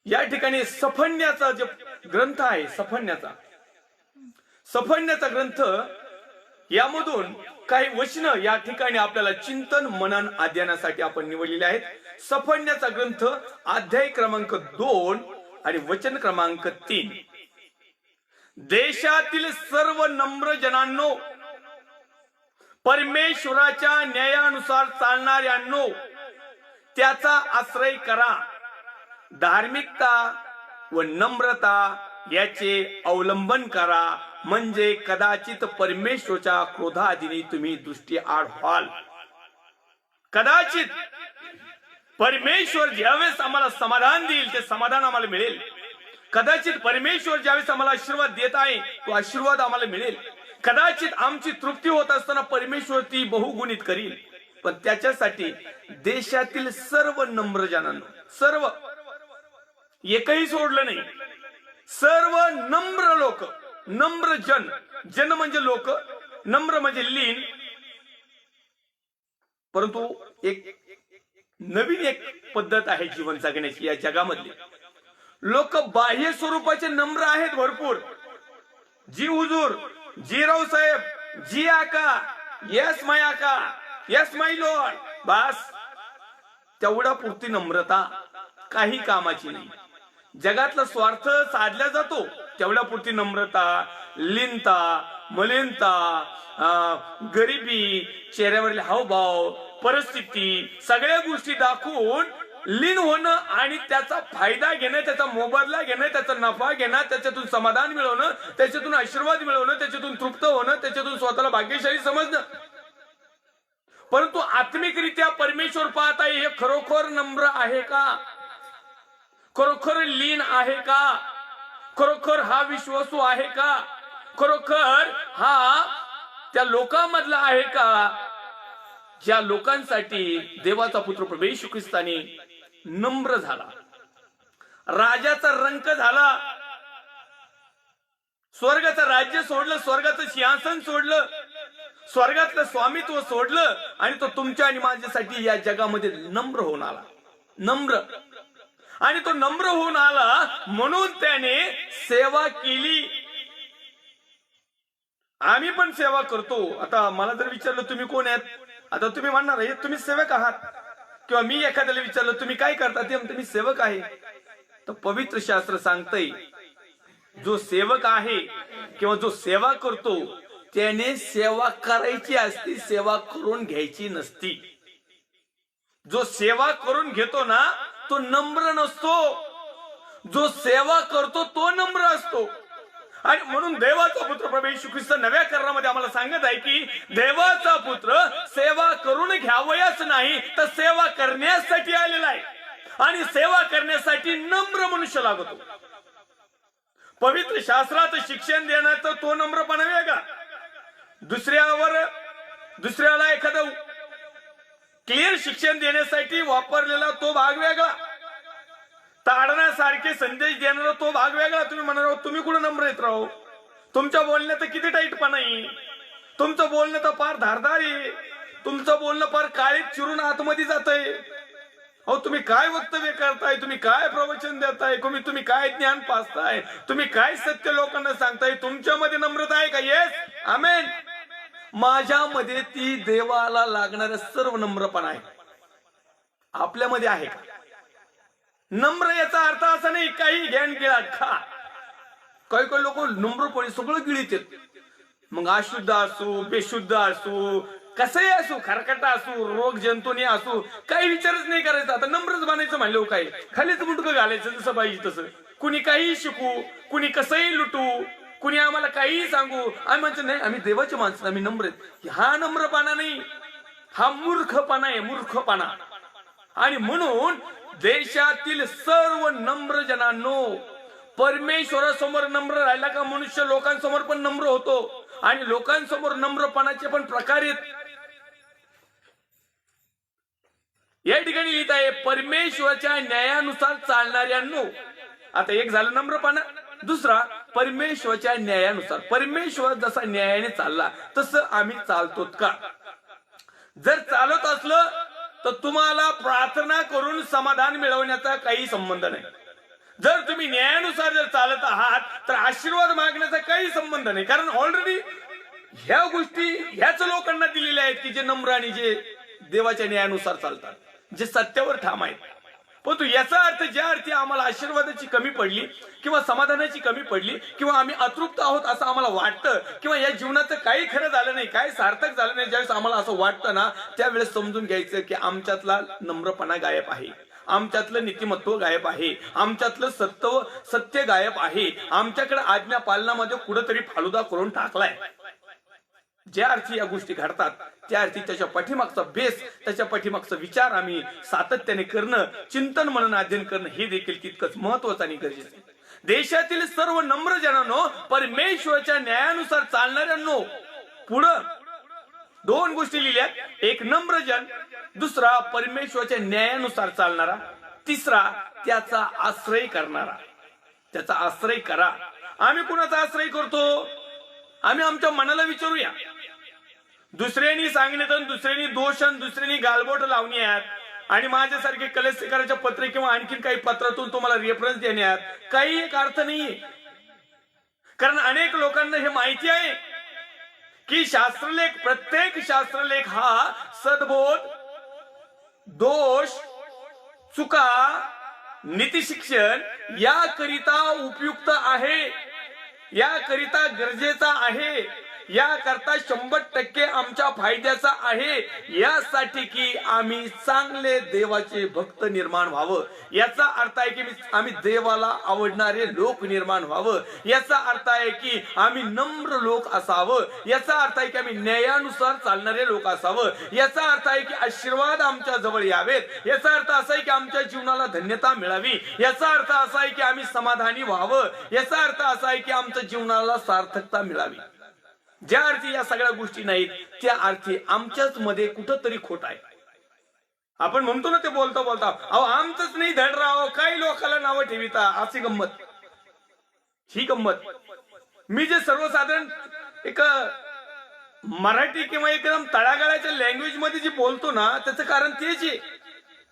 या ठिकाणी सफण्याचा जो ग्रंथ आहे, सफण्याचा ग्रंथ, यामधून काही वचनं या ठिकाणी आपल्याला चिंतन मनन अध्ययनासाठी आपण निवडलेले आहेत. सफण्याचा ग्रंथ अध्याय क्रमांक 2 आणि वचन क्रमांक 3. देशातील सर्व नम्र जनांनो, परमेश्वराच्या न्यायानुसार चालणाऱ्यांनो, त्याचा आश्रय करा. धार्मिकता व नम्रता याचे अवलंबन करा, म्हणजे कदाचित परमेश्वराच्या क्रोधाधीनी तुम्ही दृष्टी आड व्हाल. कदाचित परमेश्वर ज्यावेळेस आम्हाला समाधान देईल ते समाधान आम्हाला मिळेल. कदाचित परमेश्वर ज्यावेळेस आम्हाला आशीर्वाद देत आहे तो आशीर्वाद आम्हाला मिळेल. कदाचित आमची तृप्ती होत असताना परमेश्वर ती बहुगुणित करील. पण त्याच्यासाठी देशातील सर्व नम्र जनांनो, सर्व, एकही सोडलं नाही, सर्व नम्र लोक, नम्र जन म्हणजे लोक, नम्र म्हणजे लीन. परंतु एक नवीन पद्धत आहे जीवन जगण्याची या जगामधली. लोक बाह्य स्वरूपाचे नम्र आहेत भरपूर. जी हुजूर, जी राव साहेब, जी आका, यस माय आका, यस माय लॉर्ड, बस तेवढा पुरती नम्रता काही कामाची नाही. जगातला स्वार्थ साधला जातो तेवढ्या पुरती नम्रता, लीनता, मलिनता, गरिबी, चेहऱ्यावरील हावभाव, परिस्थिती, सगळ्या गोष्टी दाखवून लीन होणं आणि त्याचा फायदा घेणं, त्याचा मोबदला घेणं, त्याचा नफा घेणं, त्याच्यातून समाधान मिळवणं, त्याच्यातून आशीर्वाद मिळवणं, त्याच्यातून तृप्त होणं, त्याच्यातून स्वतःला भाग्यशाली समजणं. परंतु आत्मिकरित्या परमेश्वर पाहत आहे, हे खरोखर नम्र आहे का? खरोखर लीन आहे का? खरोखर हा विश्वासू आहे का? खरोखर हा त्या लोकांमधला आहे का ज्या लोकांसाठी देवाचा पुत्र प्रभू येशू ख्रिस्ताने नम्र झाला, राजाचा रंक झाला, स्वर्गाचं राज्य सोडलं, स्वर्गाचं सिंहासन सोडलं, स्वर्गातलं स्वामित्व सोडलं आणि तो तुमच्या आणि माझ्यासाठी या जगामध्ये नम्र होऊन आला. नम्र, आणि तो नम्र होऊन आला म्हणून त्याने सेवा केली. आम्ही पण सेवा करतो. आता मला जर विचारलं तुम्ही कोण आहेत, आता तुम्ही म्हणणार हे तुम्ही सेवक आहात, किंवा मी एखाद्याला विचारलं तुम्ही काय करता, ते म्हणते मी सेवक आहे. तर पवित्र शास्त्र सांगतंय जो सेवक आहे किंवा जो सेवा करतो त्याने सेवा करायची असती, सेवा करून घ्यायची नसती. जो सेवा करून घेतो ना तो नम्र नसतो, जो सेवा करतो तो नम्र असतो. आणि म्हणून देवाचा पुत्र प्रभू येशू ख्रिस्त नव्या करारामध्ये आम्हाला सांगत आहे की देवाचा पुत्र सेवा करून घ्यावयाच नाही तर सेवा करण्यासाठी आलेला आहे. आणि सेवा करण्यासाठी नम्र मनुष्य लागतो. पवित्र शास्त्रात शिक्षण देण्याचा तो नम्रपणा वेगळा, दुसऱ्याला एखादं क्लिअर शिक्षण देण्यासाठी वापरलेला तो भाग वेगळा, ताडण्यासारखे संदेश देणारा तो भाग वेगळा. तुम्ही म्हणणार तुम्ही कुठं नम्र येत राहो, तुमच्या बोलण्यात किती टाईटपणा आहे, तुमचं बोलणं तर फार धारदार आहे, तुमचं बोलणं फार काळीत चिरून आतमध्ये जातंय. अहो तुम्ही काय वक्तव्य करताय, तुम्ही काय प्रवचन देताय, तुम्ही काय ज्ञान पाचताय, तुम्ही काय सत्य लोकांना सांगताय, तुमच्यामध्ये नम्रता आहे का? येस, आमेन. माझ्यामध्ये ती देवाला लागणाऱ्या सर्व नम्रपणा आहे. आपल्यामध्ये आहे का? नम्र याचा अर्थ असा नाही काही ज्ञान गिळात खा. काही काही लोक नम्रपणे सगळं गिळीत येत, मग अशुद्ध असू, बेशुद्ध असू, कसंही असू, खरकटा असू, रोग जंतूनी असू, काही विचारच नाही करायचा. आता नम्रच बनायचं म्हणलं काय, खालीच मुंडकं घालायचं जसं पाहिजे तसं. कुणी काही शिकू, कुणी कसंही लुटू, कुणी आम्हाला काहीही सांगू, आम्ही म्हणतो नाही आम्ही देवाचे माणसं, आम्ही नम्र आहेत. हा नम्रपणा नाही, हा मूर्खपणा आहे, मूर्खपणा. आणि म्हणून देशातील सर्व नम्र जनांनो, परमेश्वरासमोर नम्र राहिला का मनुष्य लोकांसमोर पण नम्र होतो. आणि लोकांसमोर नम्रपणाचे पण प्रकार आहेत. या ठिकाणी लिहित आहे परमेश्वराच्या न्यायानुसार चालणाऱ्यांनो. आता एक झालं नम्रपणा, दुसरा परमेश्वराच्या न्यायानुसार. परमेश्वर जसा न्यायाने चालला तसं आम्ही चालतो का? जर चालत असलं तर तुम्हाला प्रार्थना करून समाधान मिळवण्याचा काही संबंध नाही. जर तुम्ही न्यायानुसार जर चालत आहात तर आशीर्वाद मागण्याचा काही संबंध नाही, कारण ऑलरेडी ह्या गोष्टी ह्याच लोकांना दिलेल्या आहेत की जे नम्र आणि जे देवाच्या न्यायानुसार चालतात, जे सत्यावर ठाम आहेत. परंतु याचा अर्थ ज्या अर्थी आम्हाला आशीर्वादाची कमी पडली किंवा समाधानाची कमी पडली किंवा आम्ही अतृप्त आहोत असं आम्हाला वाटतं किंवा या जीवनाचं काही खरं झालं नाही, काही सार्थक झालं नाही, ज्यावेळेस आम्हाला असं वाटतं ना, त्यावेळेस समजून घ्यायचं की आमच्यातला नम्रपणा गायब आहे, आमच्यातलं नीतिमत्व गायब आहे, आमच्यातलं सत्य गायब आहे, आमच्याकडे आज्ञा पालनामध्ये कुठंतरी फालुदा करून टाकलाय. ज्या अर्थी या गोष्टी घडतात त्या अर्थी त्याच्या पाठीमागचा बेस, त्याच्या पाठीमागचा विचार आम्ही सातत्याने करणं, चिंतन मनन अध्ययन करणं हे देखील तितकंच महत्वाचं आणि गरजेचं आहे. देशातील सर्व नम्र जनांनो, परमेश्वराच्या न्यायानुसार चालणाऱ्यांनो, पुढं दोन गोष्टी लिहिल्यात, एक नम्र जन, दुसरा परमेश्वराच्या न्यायानुसार चालणारा, तिसरा त्याचा आश्रय करणारा. त्याचा आश्रय करा. आम्ही कुणाचा आश्रय करतो? आम्ही आमच्या मनाला विचारूया. दुसऱ्यांनी सांगण्यात, दुसऱ्यांनी दोष, दुसऱ्यांनी गालबोट लावण्यात आणि माझ्यासारखे कलेक्टराच्या पत्र किंवा आणखीन काही पत्रातून तुम्हाला रेफरन्स देण्यात काही एक अर्थ नाहीये. कारण अनेक लोकांना हे माहिती आहे की शास्त्रलेख, प्रत्येक शास्त्रलेख हा सद्बोध, दोष, चुका, नीतिशिक्षण याकरिता उपयुक्त आहे, याकरिता गरजेचा आहे, याकरता 100% आमच्या फायद्याचा आहे, यासाठी की आम्ही चांगले देवाचे भक्त निर्माण व्हावं. याचा अर्थ आहे की आम्ही देवाला आवडणारे लोक निर्माण व्हावं. याचा अर्थ आहे की आम्ही नम्र लोक असावं. याचा अर्थ आहे की आम्ही न्यायानुसार चालणारे लोक असावं. याचा अर्थ आहे की आशीर्वाद आमच्या जवळ यावेत. याचा अर्थ असा आहे की आमच्या जीवनाला धन्यता मिळावी. याचा अर्थ असा आहे की आम्ही समाधानी व्हावं. याचा अर्थ असा आहे की आमच्या जीवनाला सार्थकता मिळावी. ज्या अर्थी या सगळ्या गोष्टी नाहीत त्या अर्थी आमच्याच मध्ये कुठंतरी खोट आहे. आपण म्हणतो ना, ते बोलता बोलता अहो आमचंच नाही धड राव, काही लोकांना नावं ठेविता, अशी गंमत. ही गंमत मी जे सर्वसाधारण एक मराठी किंवा एकदम तळागाळाच्या लँग्वेज मध्ये जे बोलतो ना, त्याचं कारण तेच आहे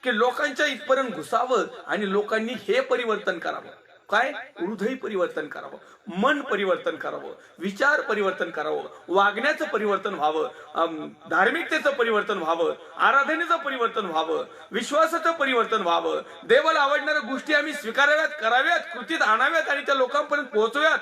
की लोकांच्या इथपर्यंत घुसावं आणि लोकांनी हे परिवर्तन करावं. काय? हृदय परिवर्तन करावं, मन परिवर्तन करावं, विचार परिवर्तन करावं, वागण्याचं परिवर्तन व्हावं, धार्मिकतेचं परिवर्तन व्हावं, आराधनेचं परिवर्तन व्हावं, विश्वासाचं परिवर्तन व्हावं, देवाला आवडणाऱ्या गोष्टी आम्ही स्वीकाराव्यात, कराव्यात, कृतीत आणाव्यात आणि त्या लोकांपर्यंत पोहोचव्यात.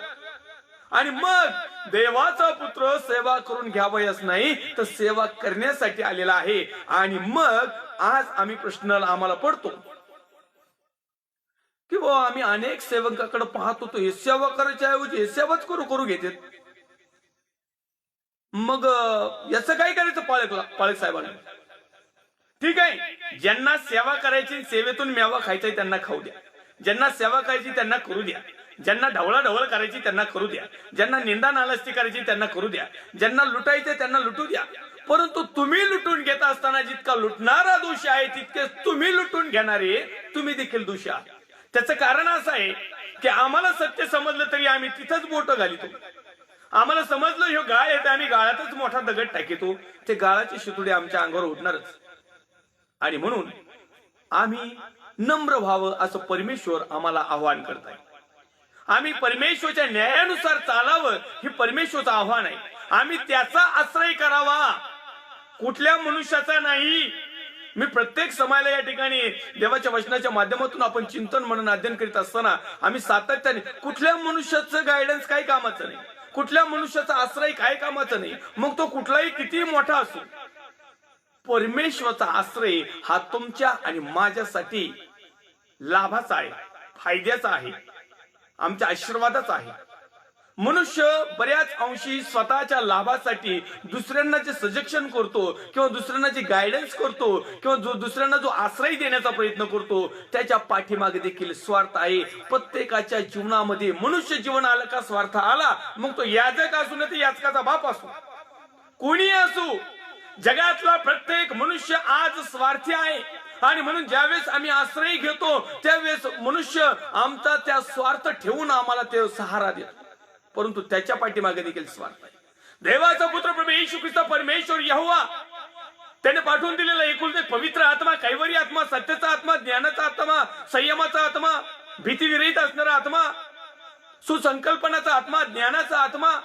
आणि मग देवाचा पुत्र सेवा करून घ्यावयास नाही तर सेवा करण्यासाठी आलेला आहे. आणि मग आज आम्ही प्रश्न आम्हाला पडतो की बाबा आम्ही अनेक सेवकाकडे पाहत होतो, हे सेवा करायच्या ऐवजी हे सेवाच करू घेतात. मग याचं काय करायचं पाळक साहेबांना? ठीक आहे, ज्यांना सेवा करायची, सेवेतून मेवा खायचा त्यांना खाऊ द्या. ज्यांना सेवा करायची त्यांना करू द्या. ज्यांना ढवळाढवळ करायची त्यांना करू द्या. ज्यांना निंदा नालस्ती करायची त्यांना करू द्या. ज्यांना लुटायचे त्यांना लुटू द्या. परंतु तुम्ही लुटून घेत असताना जितका लुटणारा दोषी आहे तितके तुम्ही लुटून घेणारे तुम्ही देखील दोषी आहात. त्याचं कारण असं आहे की आम्हाला सत्य समजलं तरी आम्ही तिथंच बोट घालितो. आम्हाला समजलं ह्यो गाळ येते, आम्ही गाळातच मोठा दगड टाकितो. ते गाळाचे शितुडे आमच्या अंगावर उडणारच. आणि म्हणून आम्ही नम्र व्हावं असं परमेश्वर आम्हाला आव्हान करताय. आम्ही परमेश्वरच्या न्यायानुसार चालावं हे परमेश्वरचं आव्हान आहे. आम्ही त्याचा आश्रय करावा, कुठल्या मनुष्याचा नाही. मी प्रत्येक समाजाला या ठिकाणी देवाच्या वचनाच्या माध्यमातून आपण चिंतन मनन अध्ययन करीत असताना आम्ही सातत्याने कुठल्या मनुष्याचं गायडन्स काही कामाचं नाही, कुठल्या मनुष्याचा आश्रय काय कामाचं नाही, मग तो कुठलाही किती मोठा असो. परमेश्वराचा आश्रय हा तुमच्या आणि माझ्यासाठी लाभाचा आहे, फायद्याचा आहे, आमच्या आशीर्वादाचा आहे. मनुष्य बऱ्याच अंशी स्वतःच्या लाभासाठी दुसऱ्यांना जे सजेशन करतो किंवा दुसऱ्यांना जे गायडन्स करतो किंवा दुसऱ्यांना जो आश्रय देण्याचा प्रयत्न करतो त्याच्या पाठीमागे देखील स्वार्थ आहे. प्रत्येकाच्या जीवनामध्ये मनुष्य जीवन आलं का स्वार्थ आला, मग तो याजक असू नये तर याचकाचा बाप असू, कोणी असू, जगातला प्रत्येक मनुष्य आज स्वार्थी आहे. आणि म्हणून ज्यावेळेस आम्ही आश्रय घेतो त्यावेळेस मनुष्य आमचा त्या स्वार्थ ठेवून आम्हाला ते सहारा देतो, परंतु त्याच्या पाठीमागे देखील स्वार्थ आहे. देवाचा पुत्र प्रभू येशू ख्रिस्त परमेश्वर यहोवा त्याने पाठवून दिलेला एकुलता एक पवित्र आत्मा, कैवरी आत्मा, सत्याचा आत्मा, ज्ञानाचा आत्मा, संयमाचा आत्मा, भीतीविरहित असणारा आत्मा, सुसंकल्पनाचा आत्मा, ज्ञानाचा आत्मा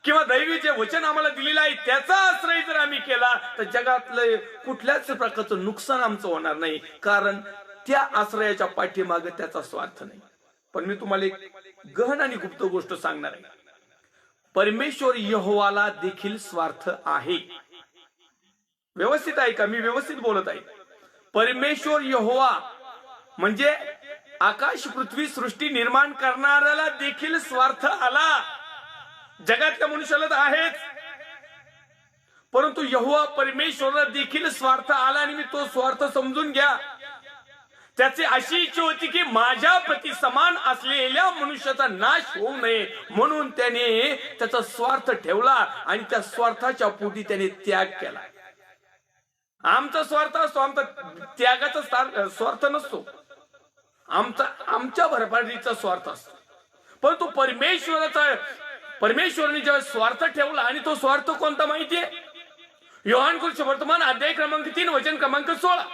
किंवा दैवी जे वचन आम्हाला दिलेलं आहे त्याचा आश्रय जर आम्ही केला तर जगातलं कुठल्याच प्रकारचं नुकसान आमचं होणार नाही, कारण त्या आश्रयाच्या पाठीमागे त्याचा स्वार्थ नाही. पण मी तुम्हाला एक गहन आणि गुप्त गोष्ट सांगणार आहे. परमेश्वर यहोवाला देखील स्वार्थ आहे. व्यवस्थित आहे का? मी व्यवस्थित बोलत आहे. परमेश्वर यहोवा म्हणजे आकाश पृथ्वी सृष्टी निर्माण करणाऱ्याला देखील स्वार्थ आला. जगातल्या मनुष्याला तर आहेच, परंतु यहोवा परमेश्वराला देखील स्वार्थ आला आणि मी तो स्वार्थ समजून घ्या. त्याची अशी इच्छा होती की माझ्या प्रती समान असलेल्या मनुष्याचा नाश होऊ नये, म्हणून त्याने त्याचा स्वार्थ ठेवला आणि त्या स्वार्थाच्या पोटी त्याने त्याग केला. आमचा स्वार्थ असतो, आमचा त्यागाचा स्वार्थ नसतो, आमच्या भरपाडीचा स्वार्थ असतो. परंतु परमेश्वराने जेव्हा स्वार्थ ठेवला, आणि तो स्वार्थ कोणता माहितीये? योहान वर्तमान अध्याय क्रमांक 3 वचन क्रमांक 16.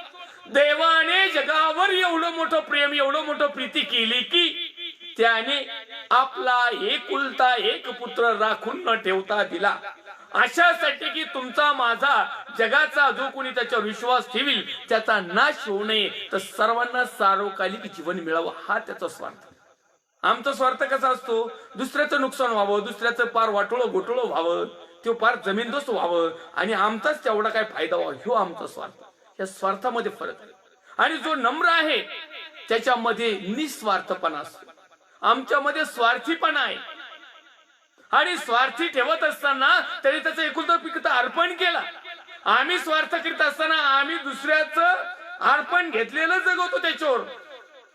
देवाने जगावर एवढं मोठं प्रेम, एवढं मोठं प्रीती केली की त्याने आपला एकुलता एक पुत्र राखून न ठेवता दिला, अशासाठी की तुमचा माझा जगाचा जो कोणी त्याच्यावर विश्वास ठेवील त्याचा नाश होऊ नये, तर सर्वांना सार्वकालिक जीवन मिळावं, हा त्याचा स्वार्थ. आमचा स्वार्थ कसा असतो? दुसऱ्याचं नुकसान व्हावं, दुसऱ्याचं पार वाटोळं घोटोळं व्हावं, तो पार जमीनदोस्त व्हावं आणि आमचाच तेवढा काय फायदा व्हावा, ह्यो आमचा स्वार्थ. या स्वार्थामध्ये फरक आहे. आणि जो नम्र आहे त्याच्यामध्ये निस्वार्थपणा असतो. आमच्यामध्ये स्वार्थीपणा आहे, आणि स्वार्थी ठेवत असताना तरी त्याचं एकुलता पिकता अर्पण केला. आम्ही स्वार्थ करीत असताना आम्ही दुसऱ्याचं अर्पण घेतलेलं जगवतो, त्याच्यावर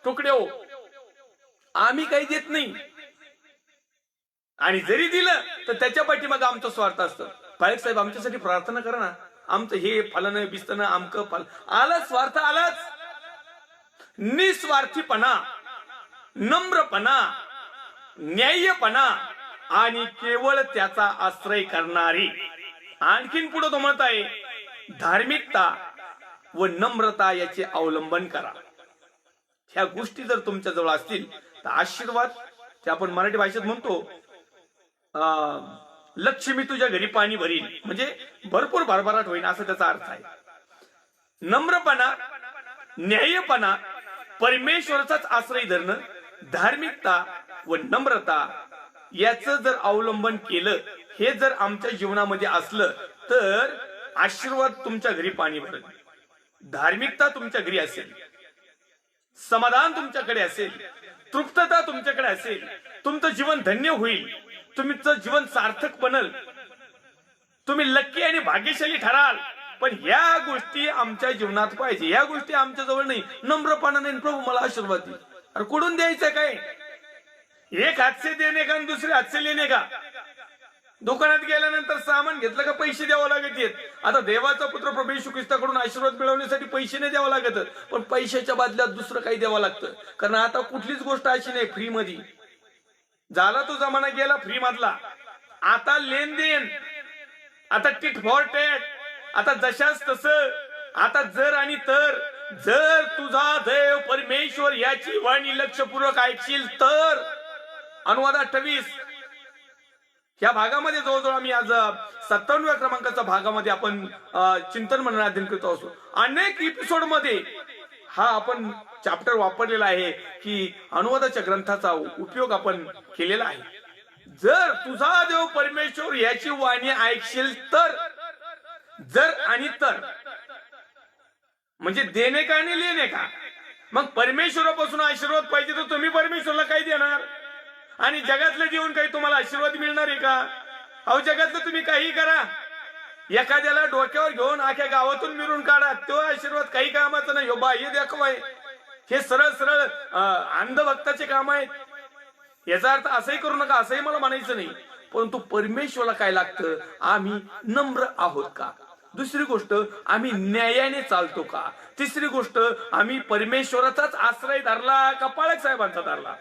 तुकडे हो, आम्ही काही देत नाही. आणि जरी दिलं तर त्याच्या पाठीमागे आमचा स्वार्थ असतं. पाळक साहेब आमच्यासाठी प्रार्थना करा ना, आमचं हे फलन बिस्तन आमक फल आलं, स्वार्थ आलाच. निस्वार्थीपणा, नम्रपणा, न्याय्यपणा आणि केवळ त्याचा आश्रय करणारी. आणखीन पुढे तो म्हणत आहे, धार्मिकता व नम्रता याचे अवलंबन करा. ह्या गोष्टी जर तुमच्या जवळ असतील तर आशीर्वाद, ते आपण मराठी भाषेत म्हणतो लक्ष्मी तुझ्या घरी पाणी भरील, म्हणजे भरपूर भरभराट होईल, असा त्याचा अर्थ आहे. नम्रपणा, न्याय्यपणा, परमेश्वराचाच आश्रय धरणं, धार्मिकता व नम्रता याचं जर अवलंबन केलं, हे जर आमच्या जीवनामध्ये असलं तर आशीर्वाद तुमच्या घरी पाणी भरेल, धार्मिकता तुमच्या घरी असेल, समाधान तुमच्याकडे असेल, तृप्तता तुमच्याकडे असेल, तुमचं जीवन धन्य होईल, तुमचं जीवन सार्थक बनल, तुम्ही लक्की आणि भाग्यशाली ठराल. पण ह्या गोष्टी आमच्या जीवनात पाहिजे. ह्या गोष्टी आमच्या जवळ नाही. नम्रपणाने प्रभू मला आशीर्वाद दे, अरे कुठून द्यायचं काय? एक हात से देणे का आणि दुसरे हात से लेणे का? दुकानात गेल्यानंतर सामान घेतलं का पैसे द्यावं लागत येत. आता देवाचा पुत्र प्रभू येशू ख्रिस्ताकडून आशीर्वाद मिळवण्यासाठी पैसे नाही द्यावं लागत, पण पैशाच्या बदल्यात दुसरं काही द्यावं लागतं. कारण आता कुठलीच गोष्ट अशी नाही फ्री मध्ये. झाला तो जमाना गेला फ्री मधला. आता लेन देन, आता टिट फॉर टॅट, आता जशाच तसं, आता जर आणि तर. जर तुझा देव परमेश्वर याची वाणी लक्षपूर्वक ऐकशील तर. अनुवाद 28 या भागामध्ये जवळजवळ आम्ही आज 57व्या क्रमांकाच्या भागामध्ये आपण चिंतन मनन अध्ययन करतो असो. अनेक एपिसोड मध्ये हा आपण चॅप्टर वापरलेला आहे की अनुवादाच्या ग्रंथाचा उपयोग आपण केलेला आहे. जर तुझा देव परमेश्वर याची वाणी ऐकशील तर. जर आणि तर म्हणजे देणे का आणि लेणे का. मग परमेश्वरापासून आशीर्वाद पाहिजे तर तुम्ही परमेश्वरला काय देणार? आणि जगातलं जीवन काही तुम्हाला आशीर्वाद मिळणार आहे का? अहो जगातलं तुम्ही काही करा, एखाद्याला डोक्यावर घेऊन आख्या गावातून मिरून काढा, तो आशीर्वाद काही कामाचा नाही. हो बाह्य दाखवाय, हे सरळ सरळ अंधभक्ताचे काम आहेत. याचा अर्थ असंही करू नका असंही मला म्हणायचं नाही, परंतु परमेश्वराला काय लागतं? आम्ही नम्र आहोत का? दुसरी गोष्ट, आम्ही न्यायाने चालतो का? तिसरी गोष्ट, आम्ही परमेश्वराचाच आश्रय धरला का पाळक साहेबांचा धरला,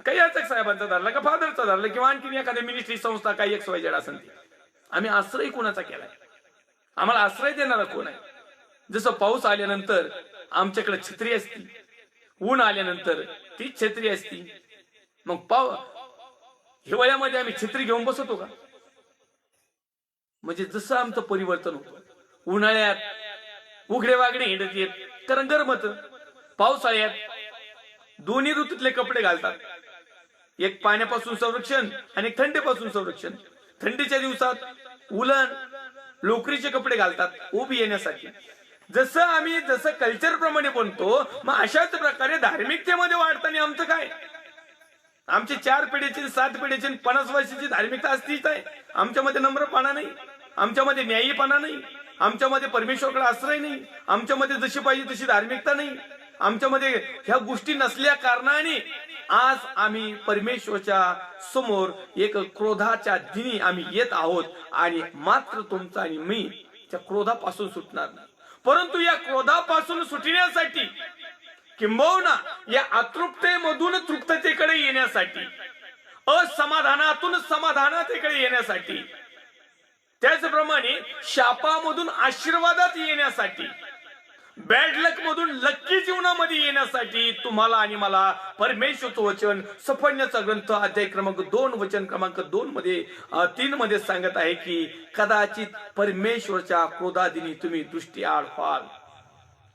काही याचक साहेबांचा धरला का फादरचा धरला, किंवा आणखी एखाद्या मिनिस्ट्री संस्था काही XYZ असेल ती. आम्ही आश्रय कोणाचा केलाय? आम्हाला आश्रय देणारा कोण आहे? जसं पाऊस आल्यानंतर आमच्याकडे छत्री असते, ऊन आल्यानंतर ती छत्री असती. मग हिवाळ्यामध्ये आम्ही छत्री घेऊन बसतो का? म्हणजे जसं आमचं परिवर्तन होतं. उन्हाळ्यात उघडे वागणे हिंडत येत, कारण गरमत. पावसाळ्यात दोन्ही ऋतूतले कपडे घालतात. एक पाण्यापासून संरक्षण आणि एक थंडीपासून संरक्षण. थंडीच्या दिवसात उलन लोकरीचे कपडे घालतात उभी येण्यासाठी. जसं कल्चर प्रमाणे बनतो, मग अशाच प्रकारे धार्मिकतेमध्ये वाढताना आमचं काय? आमची 4 पिढीची 7 पिढीची 50 वर्षाची धार्मिकता असतीच आहे. आमच्यामध्ये नम्रपणा नाही, आमच्यामध्ये न्यायीपणा नाही, आमच्यामध्ये परमेश्वराकडे आश्रय नाही, आमच्यामध्ये जशी पाहिजे तशी धार्मिकता नाही, आमच्यामध्ये ह्या गोष्टी नसल्या कारणाने आज आम्ही परमेश्वराच्या समोर एक क्रोधाच्या दिनी आम्ही येत आहोत. आणि मात्र तुमचा आणि मी त्या क्रोधापासून सुटणार नाही. परंतु या क्रोधापासून सुटण्यासाठी, किंबहुना या अतृप्तेमधून तृप्ततेकडे येण्यासाठी, असमाधानातून समाधानातेकडे येण्यासाठी, त्याचप्रमाणे शापामधून आशीर्वादात येण्यासाठी, बॅड लक मधून लक्की जीवनामध्ये येण्यासाठी तुम्हाला आणि मला परमेश्वरचं वचन सफळण्याचा ग्रंथ अध्याय क्रमांक 2 वचन क्रमांक 3 मध्ये सांगत आहे की कदाचित परमेश्वरच्या क्रोधादिनी तुम्ही दृष्टी आड व्हाल.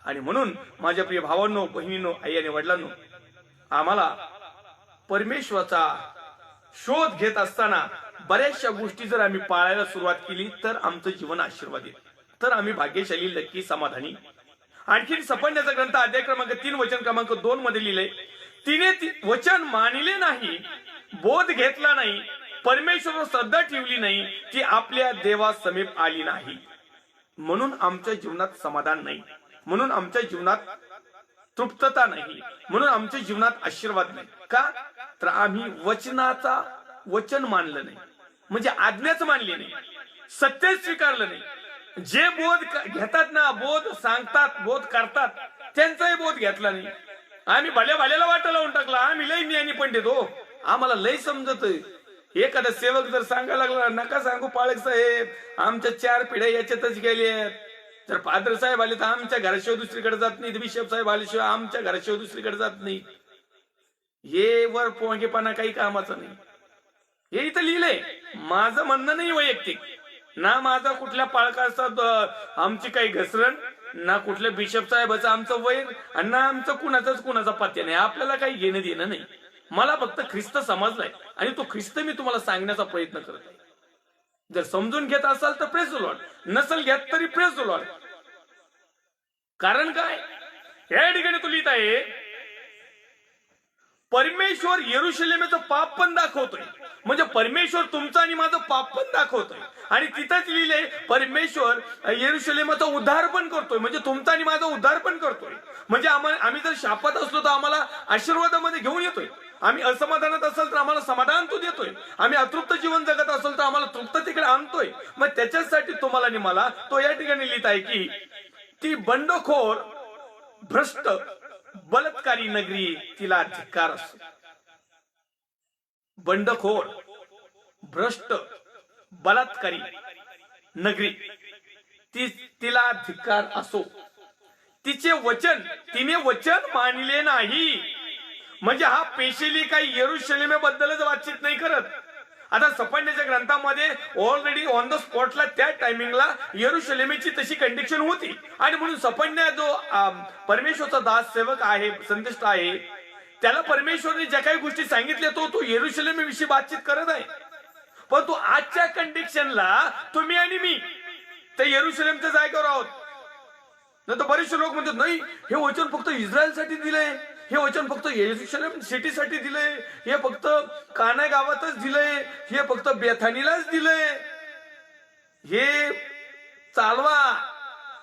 आणि म्हणून माझ्या प्रिय भावांनो, बहिणींनो, आई आणि वडिलांनो, आम्हाला परमेश्वराचा शोध घेत असताना बऱ्याचशा गोष्टी जर आम्ही पाळायला सुरुवात केली तर आमचं जीवन आशीर्वादित, तर आम्ही भाग्यशाली, लकी, समाधानी. आणखी सफळण्याचा ग्रंथ अध्याय क्रमांक 3 वचन क्रमांक 2 मध्ये लिहिले, तिने वचन मानिले नाही, बोध घेतला नाही, परमेश्वरावर श्रद्धा ठेवली नाही, ती आपल्या देवा समीप आली नाही. म्हणून आमच्या जीवनात समाधान नाही, म्हणून आमच्या जीवनात तृप्तता नाही, म्हणून आमच्या जीवनात आशीर्वाद नाही. का? तर आम्ही वचन मानलं नाही, म्हणजे आज्ञाच मानली नाही, सत्य स्वीकारलं नाही. जे बोध घेतात ना, बोध सांगतात, बोध करतात, त्यांचाही बोध घेतला नाही. आम्ही भल्याला वाटा लावून टाकला. आम्ही लय ज्ञानी पंडित हो, आम्हाला लय समजत. एखादा सेवक जर सांगायला लागला, नका सांगू पाळक साहेब, आमच्या 4 पिढ्या याच्यातच गेल्या. जर फादर साहेब आले तर आमच्या घराशिवाय दुसरीकडे जात नाही, बिशप साहेब आल्याशिवाय आमच्या घराशिवाय दुसरीकडे जात नाही. हे वर पोंगेपणा काही कामाचं नाही. हे इथं लिहिलंय. माझं म्हणणं नाही वैयक्तिक, ना माझा कुठल्या पाळकाचा आमची काही घसरण, ना कुठल्या बिशप साहेबाचं आमचं वैर, आणि ना आमचं कुणाचा पत्या नाही. आपल्याला काही घेणं देणं नाही. मला फक्त ख्रिस्त समजलाय आणि तो ख्रिस्त मी तुम्हाला सांगण्याचा प्रयत्न करत आहे. जर समजून घेत असाल तर प्रेज द लॉर्ड, नसल घेत तरी प्रेज द लॉर्ड. कारण काय? या ठिकाणी तो लिहित आहे, परमेश्वर यरूशलेमेचं पाप पण दाखवतोय. म्हणजे परमेश्वर तुमचं आणि माझं पाप पण दाखवतोय. आणि तिथंच लिहिलंय, परमेश्वर यरूशलेमाचा उद्धार पण करतोय, म्हणजे तुमचा आणि माझा उद्धार पण करतोय. म्हणजे आम्ही जर शापात असलो तर आम्हाला आशीर्वादामध्ये घेऊन येतोय. आम्ही असमाधानात असेल तर आम्हाला समाधान तो देतोय. आम्ही अतृप्त जीवन जगत असेल तर आम्हाला तृप्ततेकडे आणतोय. मग त्याच्यासाठी तुम्हाला आणि मला तो या ठिकाणी लिहित आहे की ती बंडखोर, भ्रष्ट, बलात्कारी नगरी, तिला धिक्कार असो. बंडखोर, भ्रष्ट, बलात्कारी नगरी, तिला धिक्कार असो. तिने वचन मानले नाही. म्हणजे हा पेशली काही यरूशलेमेबद्दलच बातचीत नाही करत. आता सफळण्याच्या ग्रंथामध्ये ऑलरेडी ऑन द स्पॉटला त्या टायमिंगला यरूशलेमेची तशी कंडिशन होती. आणि म्हणून सफळण्या जो परमेश्वरचा दास सेवक आहे, संदेष्ट आहे, त्याला परमेश्वरने ज्या काही गोष्टी सांगितल्या तो यरूशलेमेविषयी बातचीत करत आहे. पण तो आजच्या कंडिशनला तुम्ही आणि मी त्या यरूशलेमच्या जागेवर आहोत. नाही तर बरेचसे लोक म्हणतात, नाही हे वचन फक्त इस्रायलसाठी दिलंय, हे वचन फक्त यरूशलेम सिटीसाठी दिलंय, हे फक्त काना गावातच दिलंय, हे फक्त बेथानीलाच दिलंय. हे चालवा,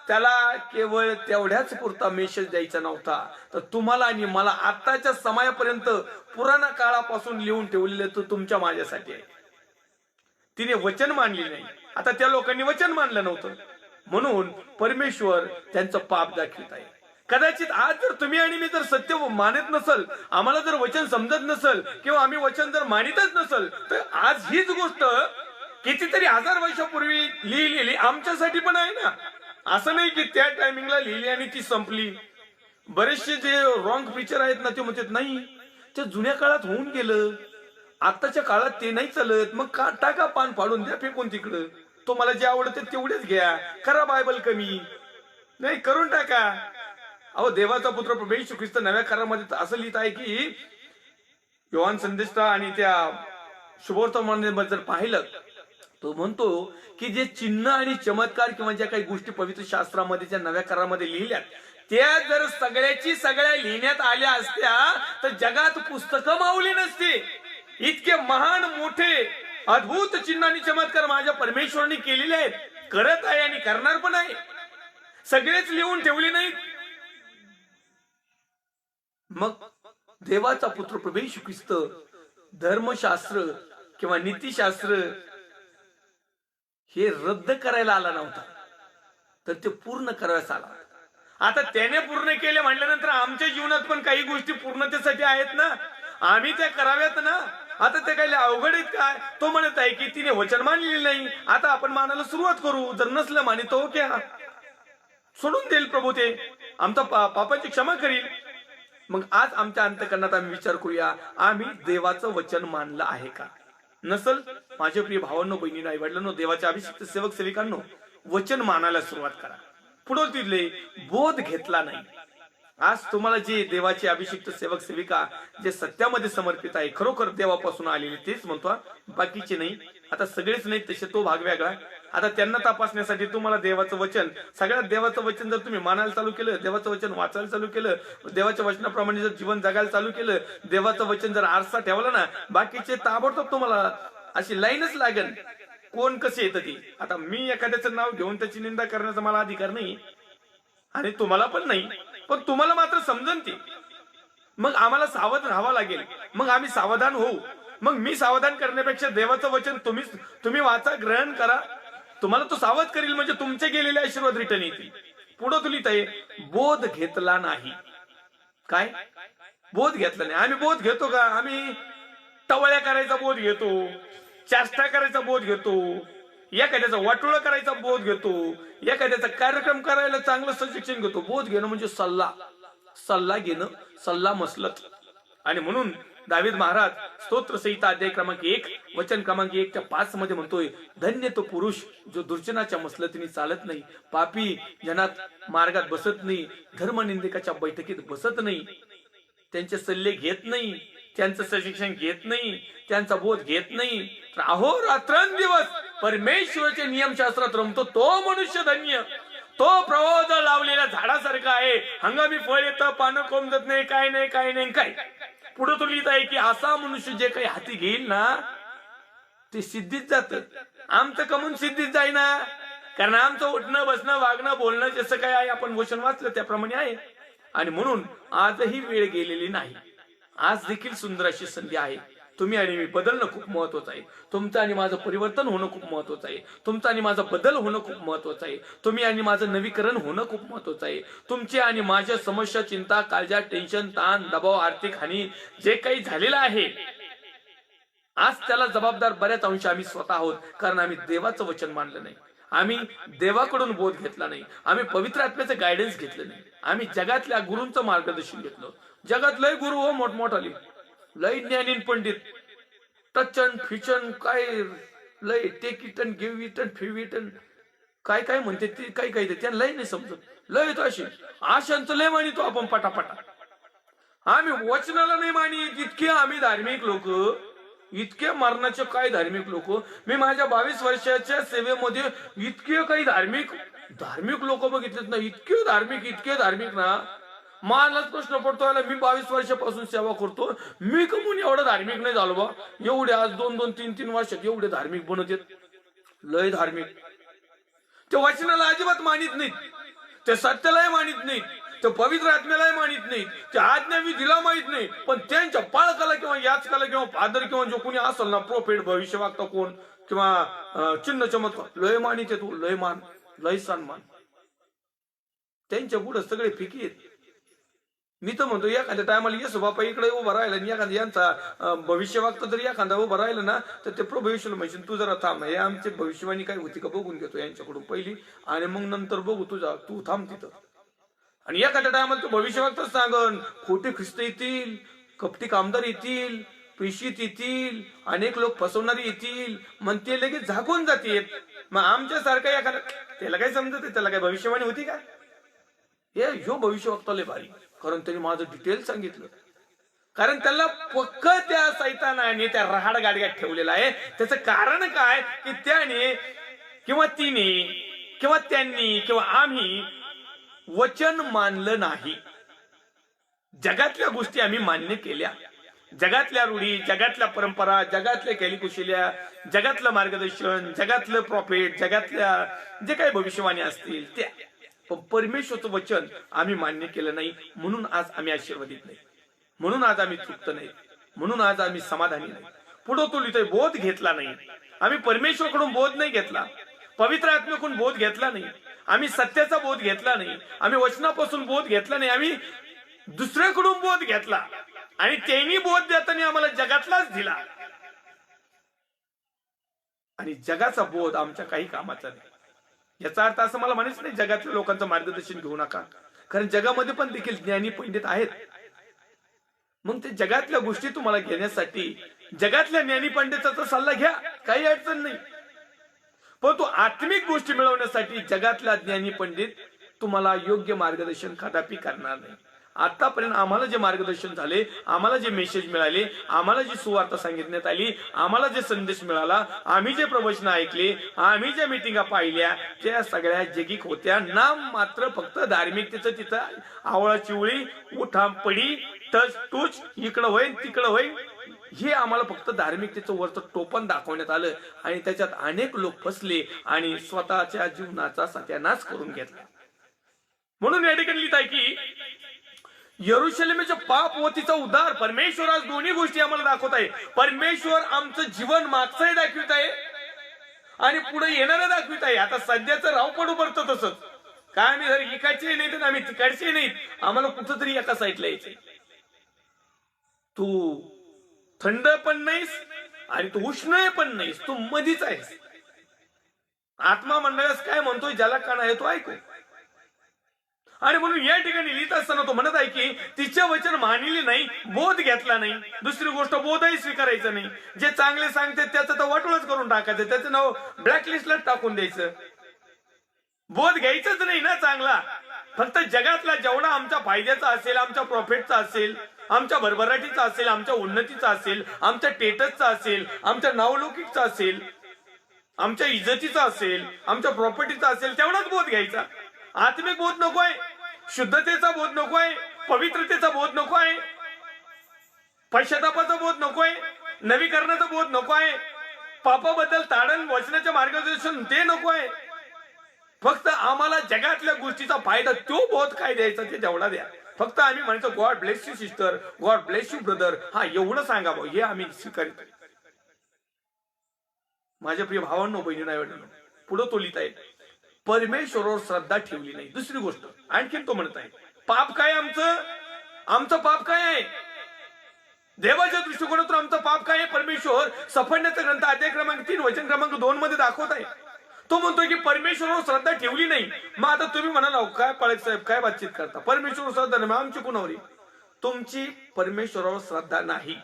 त्याला केवळ तेवढ्याच पुरता मेसेज द्यायचा नव्हता. तर तुम्हाला आणि मला आताच्या समयापर्यंत पुराणा काळापासून लिहून ठेवलेले तो तुमच्या माझ्यासाठी आहे. तिने वचन मानली नाही. आता त्या लोकांनी वचन मानलं नव्हतं, म्हणून परमेश्वर त्यांचं पाप दाखवित आहे. कदाचित आज जर तुम्ही आणि मी जर सत्य मानत नसल, आम्हाला जर वचन समजत नसल, किंवा आम्ही वचन जर मानितच नसल, तर आज हीच गोष्ट कितीतरी 1000 वर्षापूर्वी लिहिलेली आमच्यासाठी पण आहे ना. असं नाही की त्या टायमिंगला लिहिली आणि ती संपली. बरेचसे जे रॉंग प्रिचर आहेत ना ते म्हणतात नाही ते जुन्या काळात होऊन गेलं, आताच्या काळात ते नाही चालत, मग टाका पान फाडून द्या फेकून तिकडं, तुम्हाला जे आवडते तेवढेच घ्या, करा बायबल कमी, नाही करून टाका. अहो देवाचा पुत्र प्रभू येशू ख्रिस्त नव्या करारामध्ये असं लिहित आहे की योहान संदेष्टा आणि त्या शुभवर्तमानामध्ये जर पाहिलं तो म्हणतो की जे चिन्ह आणि चमत्कार किंवा ज्या काही गोष्टी पवित्र शास्त्रामध्ये ज्या नव्या करारामध्ये लिहिल्यात त्या जर सगळ्या लिहिण्यात आल्या असत्या तर जगात पुस्तकं मावली नसती. इतके महान मोठे अद्भुत चिन्ह आणि चमत्कार माझ्या परमेश्वराने केलेले आहेत, करत आहे आणि करणार पण आहे. सगळेच लिहून ठेवले नाहीत. मग देवाचा पुत्र प्रभू येशू ख्रिस्त धर्मशास्त्र किंवा नीतिशास्त्र हे रद्द करायला आला नव्हता, तर ते पूर्ण करायला आला. आता त्याने पूर्ण केले म्हटल्यानंतर आमच्या जीवनात पण काही गोष्टी पूर्णतेसाठी आहेत ना, आम्ही त्या कराव्यात ना. आता ते काही अवघड आहेत काय? तो म्हणत आहे की तिने वचन मानलेले नाही, आता आपण मानायला सुरुवात करू. जर नसलं मानित तो क्या सोडून देईल प्रभू, ते आमचा पापाची क्षमा करील. मग आज आमच्या अंतःकरणात आम्ही विचार करूया, आम्ही देवाचं वचन मानलं आहे का? नसल, माझे प्रिय भावांनो, बहिणींनो, आई वडिलांनो, देवाच्या अभिषिक्त सेवक सेविकांनो, वचन मानायला सुरुवात करा. पुढे तिथले बोध घेतला नाही. आज तुम्हाला जे देवाचे अभिषिक्त सेवक सेविका जे सत्यामध्ये समर्पित आहे, खरोखर देवापासून आलेले, तेच म्हणतो, बाकीचे नाही. आता सगळेच नाही तसे, तो भाग वेगळा. आता त्यांना तपासण्यासाठी तुम्हाला देवाचं वचन, सगळ्यात देवाचं वचन जर तुम्ही मानायला चालू केलं, देवाचं वचन वाचायला चालू केलं, देवाच्या वचनाप्रमाणे जर जीवन जगायला चालू केलं, देवाचं वचन जर आरसा ठेवला ना, बाकीचे ताबडतोब तुम्हाला अशी लाईनच लागेल कोण कसे येतं ते. आता मी एखाद्याचं नाव घेऊन त्याची निंदा करण्याचा मला अधिकार नाही आणि तुम्हाला पण नाही, पण तुम्हाला मात्र समजन ती. मग आम्हाला सावध राहावं लागेल. मग आम्ही सावधान होऊ. मग मी सावधान करण्यापेक्षा देवाचं वचन तुम्ही वाचा, ग्रहण करा, तुम्हाला तो सावध करील, म्हणजे तुमचे गेलेले आशीर्वाद रिटर्न येतील. पुढे तुलित आहे, बोध घेतला नाही. काय बोध घेतला नाही? आम्ही बोध घेतो का? आम्ही टवळ्या करायचा बोध घेतो, चेष्टा करायचा बोध घेतो, एखाद्याचा वाटोळा करायचा बोध घेतो, एखाद्याचा कार्यक्रम करायला चांगलं सजेशन घेतो. बोध घेणं म्हणजे सल्ला घेणं, सल्ला मसलत. आणि म्हणून दावीद महाराज स्तोत्र संहिता अध्याय क्रमांक 1 वचन क्रमांक 1:5 मध्ये म्हणतोय, धन्य तो पुरुष जो दुर्जनाच्या मसलतीने चालत नाही, पापी जनात मार्गात बसत नाही, धर्मनिंदकाच्या बैठकीत बसत नाही, त्यांचे सल्ले घेत नाही, त्यांचं सजेशन घेत नाही, त्यांचा बोध घेत नाही, तर अहोरात्रंदिवस परमेश्वराच्या नियमशास्त्रात रमतो तो मनुष्य धन्य. तो प्रवाह लावलेल्या झाडासारखा आहे, हंगामी फळ येतं, पानं कोंबत नाही, काय नाही काय नाही काय. पुढे तो लिहित आहे की असा मनुष्य जे काही हाती घेईल ना ते सिद्धीत जात. आमचं कमून सिद्धीत जाईना, कारण आमचं उठणं बसणं वागणं बोलणं जसं काय आहे, आपण वचन वाचलं त्याप्रमाणे आहे. आणि म्हणून आजही वेळ गेलेली नाही. आज देखील सुंदर अशी संधी आहे. तुम्ही आणि मी बदलणं खूप महत्वाचं आहे. तुमचं आणि माझं परिवर्तन होणं खूप महत्वाचं आहे. तुमचं आणि माझं बदल होणं खूप महत्वाचं आहे. तुम्ही आणि माझं नवीकरण होणं खूप महत्वाचं आहे. तुमचे आणि माझ्या समस्या, चिंता, काळजा, टेन्शन, ताण, दबाव, आर्थिक हानी जे काही झालेलं आहे, आज त्याला जबाबदार बऱ्याच अंश आम्ही स्वतः आहोत, कारण आम्ही देवाचं वचन मानलं नाही, आम्ही देवाकडून बोध घेतला नाही, आम्ही पवित्र आत्म्याचं गायडन्स घेतलं नाही, आम्ही जगातल्या गुरूंचं मार्गदर्शन घेतलं. जगात लय गुरु हो मोठमोठाले, लय ज्ञानी पंडित, टचन फिचन काय लय take it and give it and फिव इट अँड काय काय म्हणते ते, काय काय त्यांना लय नाही समजत. लय तो अशी आशांचं लय मानितो आपण पटापटा. आम्ही वचनाला नाही मानित, इतके आम्ही धार्मिक लोक, इतके मरणाचे काय धार्मिक लोक. मी माझ्या 22 वर्षाच्या सेवेमध्ये इतके काही धार्मिक लोक बघितलेत ना, इतके धार्मिक ना, मलाच प्रश्न पडतो, मी 22 वर्षापासून सेवा करतो, मी कमून एवढं धार्मिक नाही झालो बा. एवढे आज 2-2, 3-3 वर्षात एवढे धार्मिक बनत येत, लय धार्मिक. ते वचनाला अजिबात मानित नाहीत, ते सत्यालाही मानित नाहीत, ते पवित्र आत्म्यालाही मानित नाहीत, ते आज्ञाविधीला माहित नाही, पण त्यांच्या पाळकाला किंवा याचकाला किंवा फादर किंवा जो कोणी असेल ना, प्रोफेट, भविष्यवक्ता कोण किंवा चिन्ह चमत्कार लय मानित येतो, लय मान, लय सन्मान. त्यांच्या पुढे सगळे फिकी आहेत. मी तर म्हणतो एखाद्या टायमाला येसू बापा इकडे उभा राहिला आणि एखादा यांचा भविष्यवक्ता जर एखादा उभा राहिला ना, तर ते प्रभू येशूला म्हणशील तू जरा थांब, हे आमची भविष्यवाणी काय होती का बघून घेतो यांच्याकडून पहिली, आणि मग नंतर बघू तुझा, तू थांब तिथं. आणि एखाद्या टायमाला तो भविष्यवक्ता सांगन खोटे ख्रिस्त येतील, कपटी कामदार येतील, पेशीत येतील, अनेक लोक फसवणारे येतील, मग ते लगेच झाकून जातील. मग आमच्यासारखा एखादा त्याला काय समजत, त्याला काय भविष्यवाणी होती का? ह्यो भविष्यवक्ता लय भारी, कारण त्यांनी माझं डिटेल सांगितलं. कारण त्याला पक्क त्या सैतानाने त्या रहाड गाडग्यात ठेवलेला आहे. त्याचं कारण काय की त्याने किंवा तिने किंवा त्यांनी किंवा आम्ही वचन मानलं नाही. जगातल्या गोष्टी आम्ही मान्य केल्या, जगातल्या रूढी, जगातल्या परंपरा, जगातल्या केलीकुशल्या, जगातलं मार्गदर्शन, जगातलं प्रॉफिट, जगातल्या जे काही भविष्यवाणी असतील त्या, पण परमेश्वरचं वचन आम्ही मान्य केलं नाही. म्हणून आज आम्ही आशीर्वादित नाही, म्हणून आज आम्ही तृप्त नाही, म्हणून आज आम्ही समाधानी नाही. पुढे तो लिहितोय बोध घेतला नाही. आम्ही परमेश्वरकडून बोध नाही घेतला, पवित्र आत्म्याकडून बोध घेतला नाही, आम्ही सत्याचा बोध घेतला नाही, आम्ही वचनापासून बोध घेतला नाही, आम्ही दुसऱ्याकडून बोध घेतला. आणि त्यांनी बोध देताना आम्हाला जगातलाच दिला. आणि जगाचा बोध आमच्या काही कामाचा नाही. याचा अर्थ असं मला म्हणायचं नाही जगातल्या लोकांचं मार्गदर्शन घेऊ नका, कारण जगामध्ये पण देखील ज्ञानी पंडित आहेत. मग ते जगातल्या गोष्टी तुम्हाला घेण्यासाठी जगातल्या ज्ञानी पंडिताचा सल्ला घ्या, काही अडचण नाही. पण तो आत्मिक गोष्टी मिळवण्यासाठी जगातला ज्ञानी पंडित तुम्हाला योग्य मार्गदर्शन कदापि करणार नाही. आतापर्यंत आम्हाला जे मार्गदर्शन झाले, आम्हाला जे मेसेज मिळाले, आम्हाला जी सुवार्ता सांगितण्यात आली, आम्हाला जे संदेश मिळाला, आम्ही जे प्रवचन ऐकले, आम्ही ज्या मिटिंगा पाहिल्या, त्या सगळ्या जगिक होत्या. नाम मात्र फक्त धार्मिकतेचं तिथं आवळा चिवळी, उठापडी, टच टूच, इकडं होईल तिकडं होईल, हे आम्हाला फक्त धार्मिकतेचं वरचं टोपण दाखवण्यात आलं. आणि त्याच्यात अनेक लोक फसले आणि स्वतःच्या जीवनाचा सत्यानाश करून घेतला. म्हणून या ठिकाणी लिहित आहे की यरुशलेमेच्या पाप व तिचा उद्धार परमेश्वर आज दोन्ही गोष्टी आम्हाला दाखवत आहे. परमेश्वर आमचं जीवन मागचंही दाखवित आहे आणि पुढे येणारं दाखवित आहे. आता सध्याचं राव पडू पडतं तसंच काय, आम्ही जर इकडचे नाहीत आणि आम्ही तिकडचे नाहीत, आम्हाला कुठंतरी एका साईडला यायचंय. तू थंड पण नाहीस आणि तू उष्ण पण नाहीस, तू मधीच आहेस. आत्मा मंडळास काय म्हणतोय, ज्याला कान आहे तो ऐकू. आणि म्हणून या ठिकाणी लिहित असताना तो म्हणत आहे की तिचे वचन मानिले नाही, बोध घेतला नाही. दुसरी गोष्ट, बोधही स्वीकारायचं नाही. जे चांगले सांगते त्याचं तर वाटोळच करून टाकायचं, त्याचं नाव ब्लॅकलिस्टला टाकून द्यायचं. बोध घ्यायचंच नाही ना चांगला. फक्त जगातला जेवढा आमच्या फायद्याचा असेल, आमच्या प्रॉफिटचा असेल, आमच्या भरभराटीचा असेल, आमच्या उन्नतीचा असेल, आमच्या स्टेटसचा असेल, आमच्या नावलौकिकचा असेल, आमच्या इज्जतीचा असेल, आमच्या प्रॉपर्टीचा असेल, तेवढाच बोध घ्यायचा. आत्मिक बोध नकोय, शुद्धतेचा बोध नकोय, पवित्रतेचा बोध नकोय, पश्चातापाचा बोध नकोय, नवीकरणाचा बोध नकोय, पापाबद्दल ताडण वचनाचे मार्गदर्शन ते नकोय. फक्त आम्हाला जगातल्या गोष्टीचा फायदा तो बोध काय द्यायचा ते तेवढा द्या. फक्त आम्ही म्हणतो God bless you sister, God bless you brother, हा एवढं सांगा भाऊ, हे आम्ही स्वीकारित. माझ्या प्रिय भावांनो, बहिणींनो, पुढे तो लिहित आहे परमेश्वरावर श्रद्धा ठेवली नाही. दुसरी गोष्ट आणखीन तो म्हणत आहे पाप काय आमचं पाप काय आहे, देवाच्या दृष्टिकोनातून आमचं पाप काय आहे. परमेश्वर सफरण्याचा ग्रंथ अध्याय क्रमांक 3 वचन क्रमांक 2 मध्ये दाखवत आहे. तो म्हणतोय की परमेश्वरावर श्रद्धा ठेवली नाही. मग आता तुम्ही म्हणाला काय पाळक साहेब काय बातचीत करता, परमेश्वरावर श्रद्धा नाही, आमची कुणावर? तुमची परमेश्वरावर श्रद्धा नाही.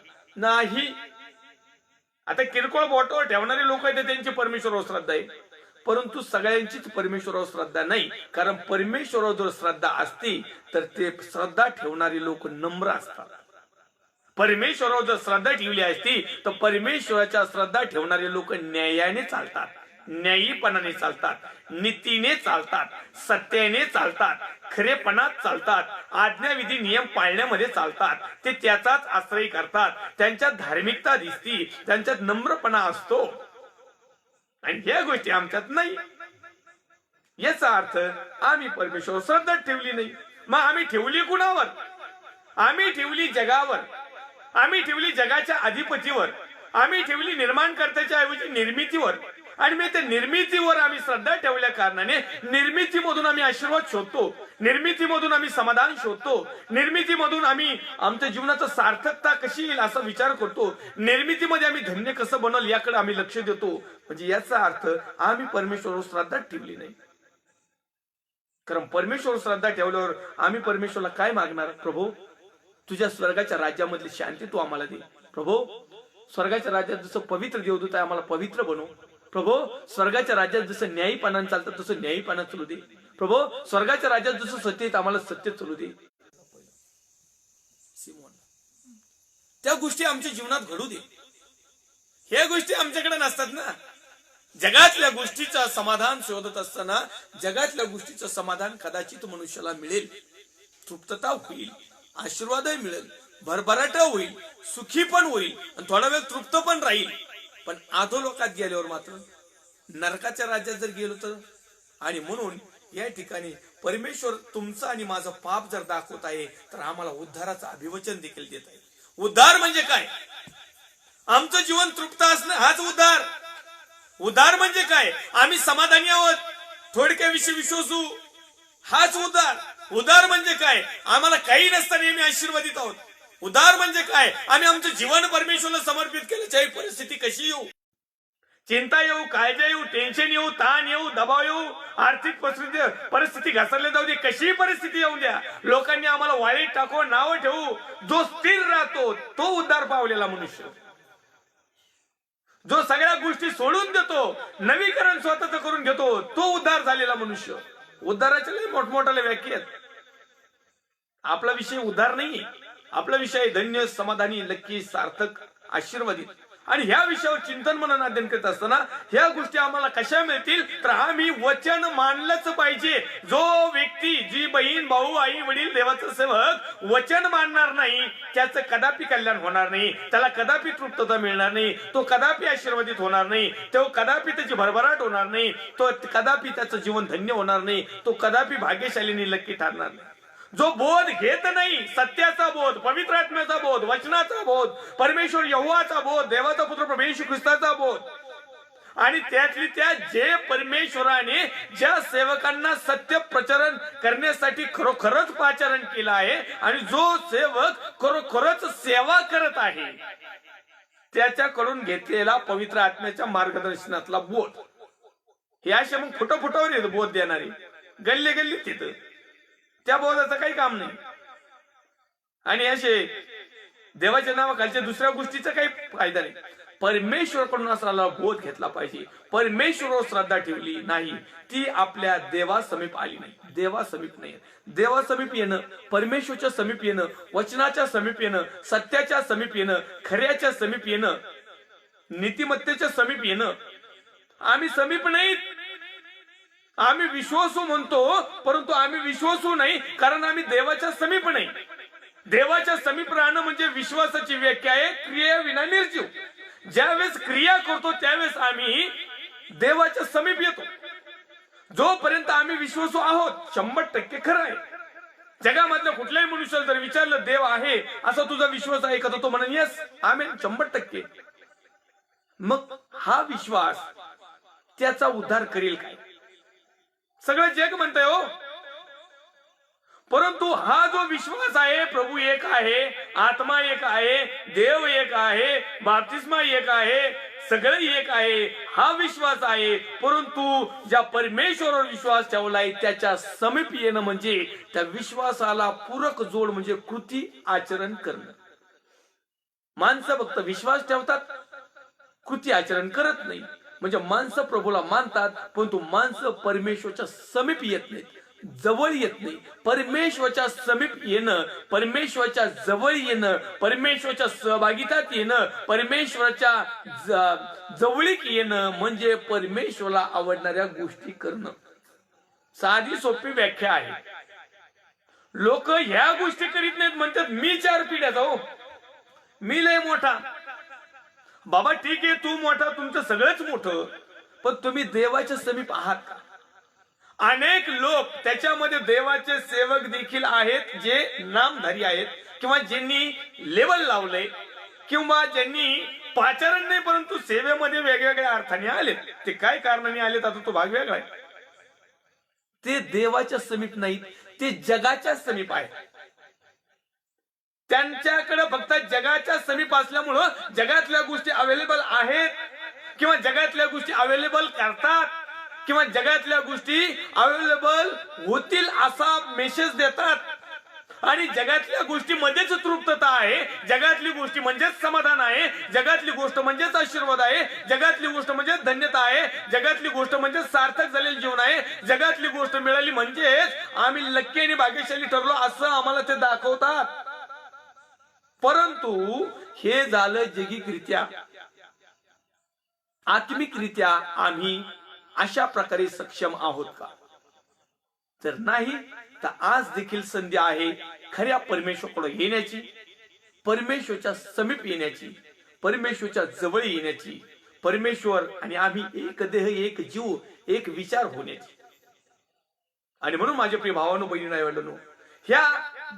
आता किरकोळ बोटावर ठेवणारे लोक आहेत त्यांची परमेश्वरावर श्रद्धा आहे, परंतु सगळ्यांचीच परमेश्वरावर श्रद्धा नाही. कारण परमेश्वरावर जर श्रद्धा असती तर ते श्रद्धा ठेवणारी लोक नम्र असतात. परमेश्वरावर जर श्रद्धा ठेवली असती तर परमेश्वराच्या श्रद्धा ठेवणारे लोक न्यायाने चालतात, न्यायीपणाने चालतात, नीतीने चालतात, सत्याने चालतात, खरेपणात चालतात, आज्ञाविधी नियम पाळण्यामध्ये चालतात. ते त्याचाच आश्रय करतात, त्यांच्यात धार्मिकता दिसती, त्यांच्यात नम्रपणा असतो. आणि ह्या गोष्टी आमच्यात नाही. याचा अर्थ आम्ही परमेश्वर श्रद्धा ठेवली नाही. मग आम्ही ठेवली कुणावर? आम्ही ठेवली जगावर, आम्ही ठेवली जगाच्या अधिपतीवर, आम्ही ठेवली निर्माणकर्त्याच्या ऐवजी निर्मितीवर. आणि मी त्या निर्मितीवर आम्ही श्रद्धा ठेवल्या कारणाने निर्मितीमधून आम्ही आशीर्वाद शोधतो, निर्मितीमधून आम्ही समाधान शोधतो, निर्मितीमधून आम्ही आमच्या जीवनाचं सार्थकता कशी येईल असा विचार करतो, निर्मितीमध्ये आम्ही धन्य कसं बनल याकडे आम्ही लक्ष देतो. म्हणजे याचा अर्थ आम्ही परमेश्वरावर श्रद्धा ठेवली नाही. कारण परमेश्वर श्रद्धा ठेवल्यावर आम्ही परमेश्वरला काय मागणार? प्रभू तुझ्या स्वर्गाच्या राज्यामधली शांती तू आम्हाला दे. प्रभू स्वर्गाच्या राज्यात जसं पवित्र देवदूत आहे आम्हाला पवित्र बनव. प्रभू स्वर्गाच्या राज्यात जसं न्यायीपणानं चालतं तसं न्यायीपणानं चालू दे. प्रभू स्वर्गाच्या राज्यात जसं सत्य आहे आम्हाला सत्य चालू दे. त्या गोष्टी आमच्या जीवनात घडू दे. ह्या गोष्टी आमच्याकडे नसतात ना. जगातल्या गोष्टीचं समाधान शोधत असताना जगातल्या गोष्टीचं समाधान कदाचित मनुष्याला मिळेल, तृप्तता होईल, आशीर्वादही मिळेल, भरभराट होईल, सुखी पण होईल आणि थोडा वेळ तृप्त पण राहील. पण अधोलोकात गेल्यावर मात्र नरकाच्या राज्यात जर गेलो तर. आणि म्हणून या ठिकाणी परमेश्वर तुमचं आणि माझं पाप जर दाखवत आहे तर आम्हाला उद्धाराचं अभिवचन देखील देत आहे. उद्धार म्हणजे काय? आमचं जीवन तृप्त असणं हाच उद्धार. उद्धार म्हणजे काय? आम्ही समाधानी आहोत, थोडक्याविषयी विश्वासू, हाच उद्धार. उद्धार म्हणजे काय? आम्हाला काही नसताना आम्ही आशीर्वादित आहोत. उद्धार म्हणजे काय? आम्ही आमचं जीवन परमेश्वरला समर्पित केलं. चाहे परिस्थिती कशी येऊ, चिंता येऊ, काळजी येऊ, टेन्शन येऊ, ताण येऊ, दबाव येऊ, आर्थिक परिस्थिती घसरली जाऊ दे, कशीही परिस्थिती येऊ द्या, लोकांनी आम्हाला वाळीत टाको, नावं ठेवू, जो स्थिर राहतो तो उद्धार पावलेला मनुष्य. जो सगळ्या गोष्टी सोडून देतो, नवीकरण स्वतःच करून घेतो, तो उद्धार झालेला मनुष्य. उद्धाराच्या लई मोठमोठ्या व्याख्या आहेत. आपला विषय उद्धार नाही, आपला विषय धन्य, समाधानी, लक्की, सार्थक, आशीर्वादित. आणि ह्या विषयावर चिंतन मनन अध्ययन करत असताना ह्या गोष्टी आम्हाला कशा मिळतील तर आम्ही वचन मानलंच पाहिजे. जो व्यक्ती, जी बहीण, भाऊ, आई, वडील, देवाचा सेवक वचन मानणार नाही त्याचं कदापि कल्याण होणार नाही, त्याला कदापि तृप्तता मिळणार नाही, तो कदापि आशीर्वादित होणार नाही, तो कदापि त्याची भरभराट होणार नाही, तो कदापि त्याचं जीवन धन्य होणार नाही, तो कदापि भाग्यशालीने लक्की ठरणार नाही. जो बोध घेत नाही, सत्याचा बोध, पवित्र आत्म्याचा बोध, वचनाचा बोध, परमेश्वर यहोवाचा बोध, देवाचा पुत्र प्रभू येशू ख्रिस्ताचा बोध, आणि त्यातली त्या जे परमेश्वराने ज्या सेवकांना सत्य प्रचारण करण्यासाठी खरोखरच पाचारण केलं आहे आणि जो सेवक खरोखरच सेवा करत आहे त्याच्याकडून घेतलेला पवित्र आत्म्याच्या मार्गदर्शनातला बोध. हे अशा मग फुटाफुटावर येतो बोध देणारे, गल्ली गल्ली तिथं, त्या बोधाचं काही काम नाही. आणि असे देवाच्या नावाखालच्या दुसऱ्या गोष्टीचा काही फायदा नाही. परमेश्वराकडून असलेला बोध घेतला पाहिजे. परमेश्वरावर श्रद्धा ठेवली नाही ती आपल्या देवासमीप आली नाही. देवासमीप नाही, देवासमीप येणं, परमेश्वरच्या समीप येणं, वचनाच्या समीप येणं, सत्याच्या समीप येणं, खऱ्याच्या समीप येणं, नीतिमत्तेच्या समीप येणं. आम्ही समीप नाहीत. आम्ही विश्वासू म्हणतो परंतु आम्ही विश्वासू नाही कारण आम्ही देवाच्या समीप नाही. देवाच्या समीप राहणं म्हणजे विश्वासाची व्याख्या आहे क्रियेविना निर्जीव. ज्यावेळेस क्रिया करतो त्यावेळेस आम्ही देवाच्या समीप येतो. जोपर्यंत आम्ही विश्वासू आहोत 100% खरं आहे. जगामधल्या कुठल्याही मनुष्याला जर विचारलं देव आहे असा तुझा विश्वास आहे का, तो म्हणेल येस, आमेन, 100%. मग हा विश्वास त्याचा उद्धार करेल काय? सगळं जग म्हणतंय हो, परंतु हा जो विश्वास आहे, प्रभू एक आहे, आत्मा एक आहे, देव एक आहे, बाप्तिस्मा एक आहे, सगळं एक आहे, हा विश्वास आहे. परंतु ज्या परमेश्वरावर विश्वास ठेवलाय त्याच्या समीप येणं म्हणजे त्या विश्वासाला पूरक जोड म्हणजे कृती आचरण करणं. माणसं फक्त विश्वास ठेवतात, कृती आचरण करत नाही. म्हणजे माणसं प्रभूला मानतात परंतु माणसं परमेश्वरच्या समीप येत नाहीत, जवळ येत नाही. परमेश्वरच्या समीप येणं, परमेश्वरच्या जवळ येणं, परमेश्वरच्या सहभागितात येणं, परमेश्वराच्या जवळीक येणं म्हणजे परमेश्वराला आवडणाऱ्या गोष्टी करणं. साधी सोपी व्याख्या आहे. लोक ह्या गोष्टी करीत नाहीत, म्हणतात मी 4 पिढ्याचा हो, मी लय मोठा. बाबा ठीक आहे, तू मोठा, तुमचं सगळंच मोठं, पण तुम्ही देवाच्या समीप आहात का? अनेक लोक त्याच्यामध्ये देवाचे सेवक देखील आहेत जे नामधारी आहेत किंवा ज्यांनी लेवल लावलंय किंवा ज्यांनी पाचारण नाही परंतु सेवेमध्ये वेगवेगळ्या अर्थाने आलेत. ते काय कारणाने आलेत आता तो भाग वेगळा आहे. ते देवाच्या समीप नाहीत, ते जगाच्या समीप आहेत. त्यांच्याकडे फक्त जगाच्या समीप असल्यामुळं जगातल्या गोष्टी अवेलेबल आहेत किंवा जगातल्या गोष्टी अवेलेबल करतात किंवा जगातल्या गोष्टी अवेलेबल होतील असा मेसेज देतात, आणि जगातल्या गोष्टीमध्येच तृप्तता आहे, जगातली गोष्टी म्हणजेच समाधान आहे, जगातली गोष्ट म्हणजेच आशीर्वाद आहे, जगातली गोष्ट म्हणजेच धन्यता आहे, जगातली गोष्ट म्हणजेच सार्थक झालेलं जीवन आहे, जगातली गोष्ट मिळाली म्हणजेच आम्ही लक्की आणि भाग्यशाली ठरलो असं आम्हाला ते दाखवतात. परंतु हे झालं जगिकरित्या. आत्मिकरित्या आम्ही अशा प्रकारे सक्षम आहोत का? तर नाही. तर आज देखील संधी आहे खऱ्या परमेश्वराकडे येण्याची, परमेश्वरच्या समीप येण्याची, परमेश्वरच्या जवळ येण्याची, परमेश्वर आणि आम्ही एक देह, एक जीव, एक विचार होण्याची. आणि म्हणून माझे प्रिय भावांनो, बहिणींनो, ह्या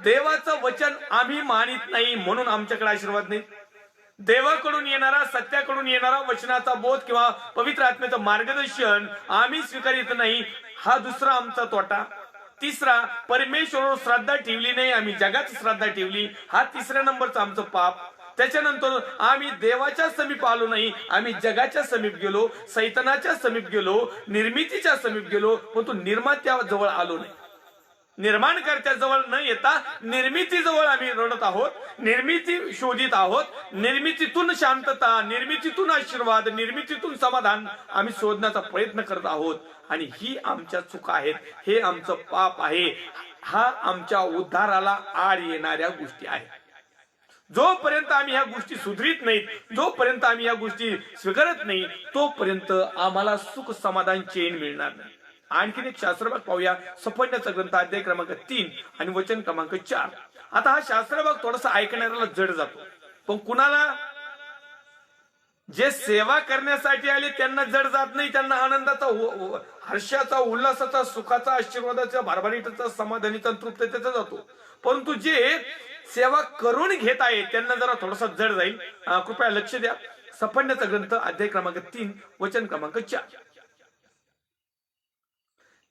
देवाचं वचन आम्ही मानित नाही म्हणून आमच्याकडे आशीर्वाद नाही. देवाकडून येणारा, सत्याकडून येणारा वचनाचा बोध किंवा पवित्र आत्म्याचं मार्गदर्शन आम्ही स्वीकारित नाही, हा दुसरा आमचा तोटा. तिसरा, परमेश्वरावर श्रद्धा ठेवली नाही, आम्ही जगात श्रद्धा ठेवली, हा तिसऱ्या नंबरचा आमचं पाप. त्याच्यानंतर आम्ही देवाच्या समीप आलो नाही, आम्ही जगाच्या समीप गेलो, सैतानाच्या समीप गेलो, निर्मितीच्या समीप गेलो, पण तो निर्मात्या जवळ आलो नाही. निर्माणकर्त्या जवळ न येता निर्मिती जवळ आम्ही रडत आहोत, निर्मिती शोधित आहोत, निर्मितीतून शांतता, निर्मितीतून आशीर्वाद, निर्मितीतून समाधान आम्ही शोधण्याचा प्रयत्न करत आहोत. आणि ही आमच्या चुका आहेत, हे आमचं पाप आहे, हा आमच्या उद्धाराला आड येणाऱ्या गोष्टी आहेत. जोपर्यंत आम्ही ह्या गोष्टी सुधरीत नाहीत, जोपर्यंत आम्ही ह्या गोष्टी स्वीकारत नाही, तोपर्यंत आम्हाला सुख समाधान चैन मिळणार नाही. आणखीन एक शास्त्रभाग पाहूया, सफन्याचा ग्रंथ अध्याय क्रमांक 3 आणि वचन क्रमांक 4. आता हा शास्त्रभाग थोडासा ऐकणाऱ्याला जड जातो, पण कुणाला जे सेवा करण्यासाठी आले त्यांना जड जात नाही, त्यांना आनंदाचा, हर्षाचा, उल्हासाचा, सुखाचा, आशीर्वादाचा, भरभराटीचा, समाधानीचा, तृप्ततेचा जातो. परंतु जे सेवा करून घेत आहे त्यांना जरा थोडासा जड जाईल. कृपया लक्ष द्या. सफन्याचा ग्रंथ अध्याय क्रमांक 3 वचन क्रमांक 4.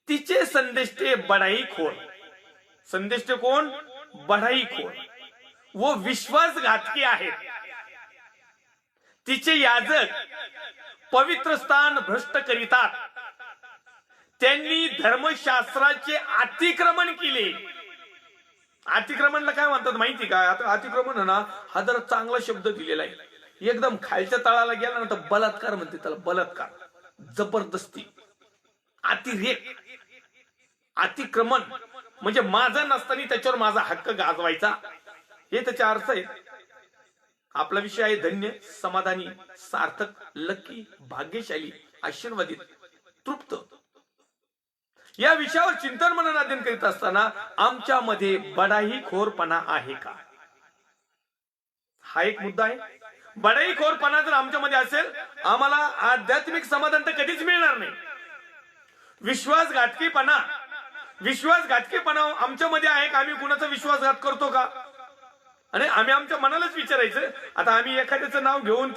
तिचे संदेष्टे बढाईखोर. संदेष्टे कोण? बढाईखोर व विश्वासघातकी आहेत. तिचे याजक पवित्र स्थान भ्रष्ट करीतात. त्यांनी धर्मशास्त्राचे अतिक्रमण केले. अतिक्रमणला काय म्हणतात माहिती का? आता अतिक्रमण ना हा जरा चांगला शब्द दिलेला आहे. एकदम खालच्या तळाला गेला ना तर बलात्कार म्हणते त्याला. बलात्कार, जबरदस्ती, अतिरेक, अतिक्रमण म्हणजे माझा नसताना त्याच्यावर माझा हक्क गाजवायचा, हे त्याचा अर्थ आहे. आपला विषय आहे धन्य, समाधानी, सार्थक, लकी, भाग्यशाली, आशीर्वादित, तृप्त. या विषयावर चिंतन मनन अध्ययन करीत असताना आमच्यामध्ये बढाईखोरपणा आहे का? हा एक मुद्दा आहे. बढाईखोरपणा जर आमच्यामध्ये असेल, आम्हाला आध्यात्मिक समाधान तर कधीच मिळणार नाही. विश्वासघातकीपणा आमच्यामध्ये आहे का? आम्ही कुणाचा विश्वासघात करतो का? आणि आम्ही आमच्या मनालाच विचारायचं. आता आम्ही एखाद्याचं नाव घेऊन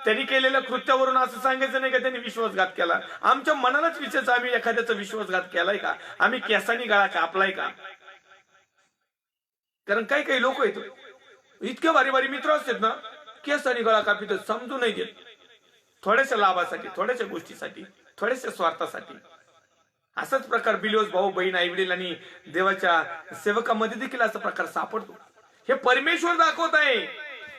त्यांनी केलेल्या कृत्यावरून असं सांगायचं नाही का त्यांनी विश्वासघात केला. आमच्या मनालाच विचारायचं, आम्ही एखाद्याचा विश्वासघात केलाय का? आम्ही केसानी गळा कापलाय का? कारण काही लोक आहेत, इतके भारी भारी मित्र असतात ना, केसानी गळा कापित, समजू नाही देत, थोड्याशा लाभासाठी, थोड्याशा गोष्टीसाठी, थोड्याशा स्वार्थासाठी. असाच प्रकार बिलोस भाऊ बहीण आई वडील आणि देवाच्या सेवकामध्ये देखील असा प्रकार सापडतो. हे परमेश्वर दाखवत आहे,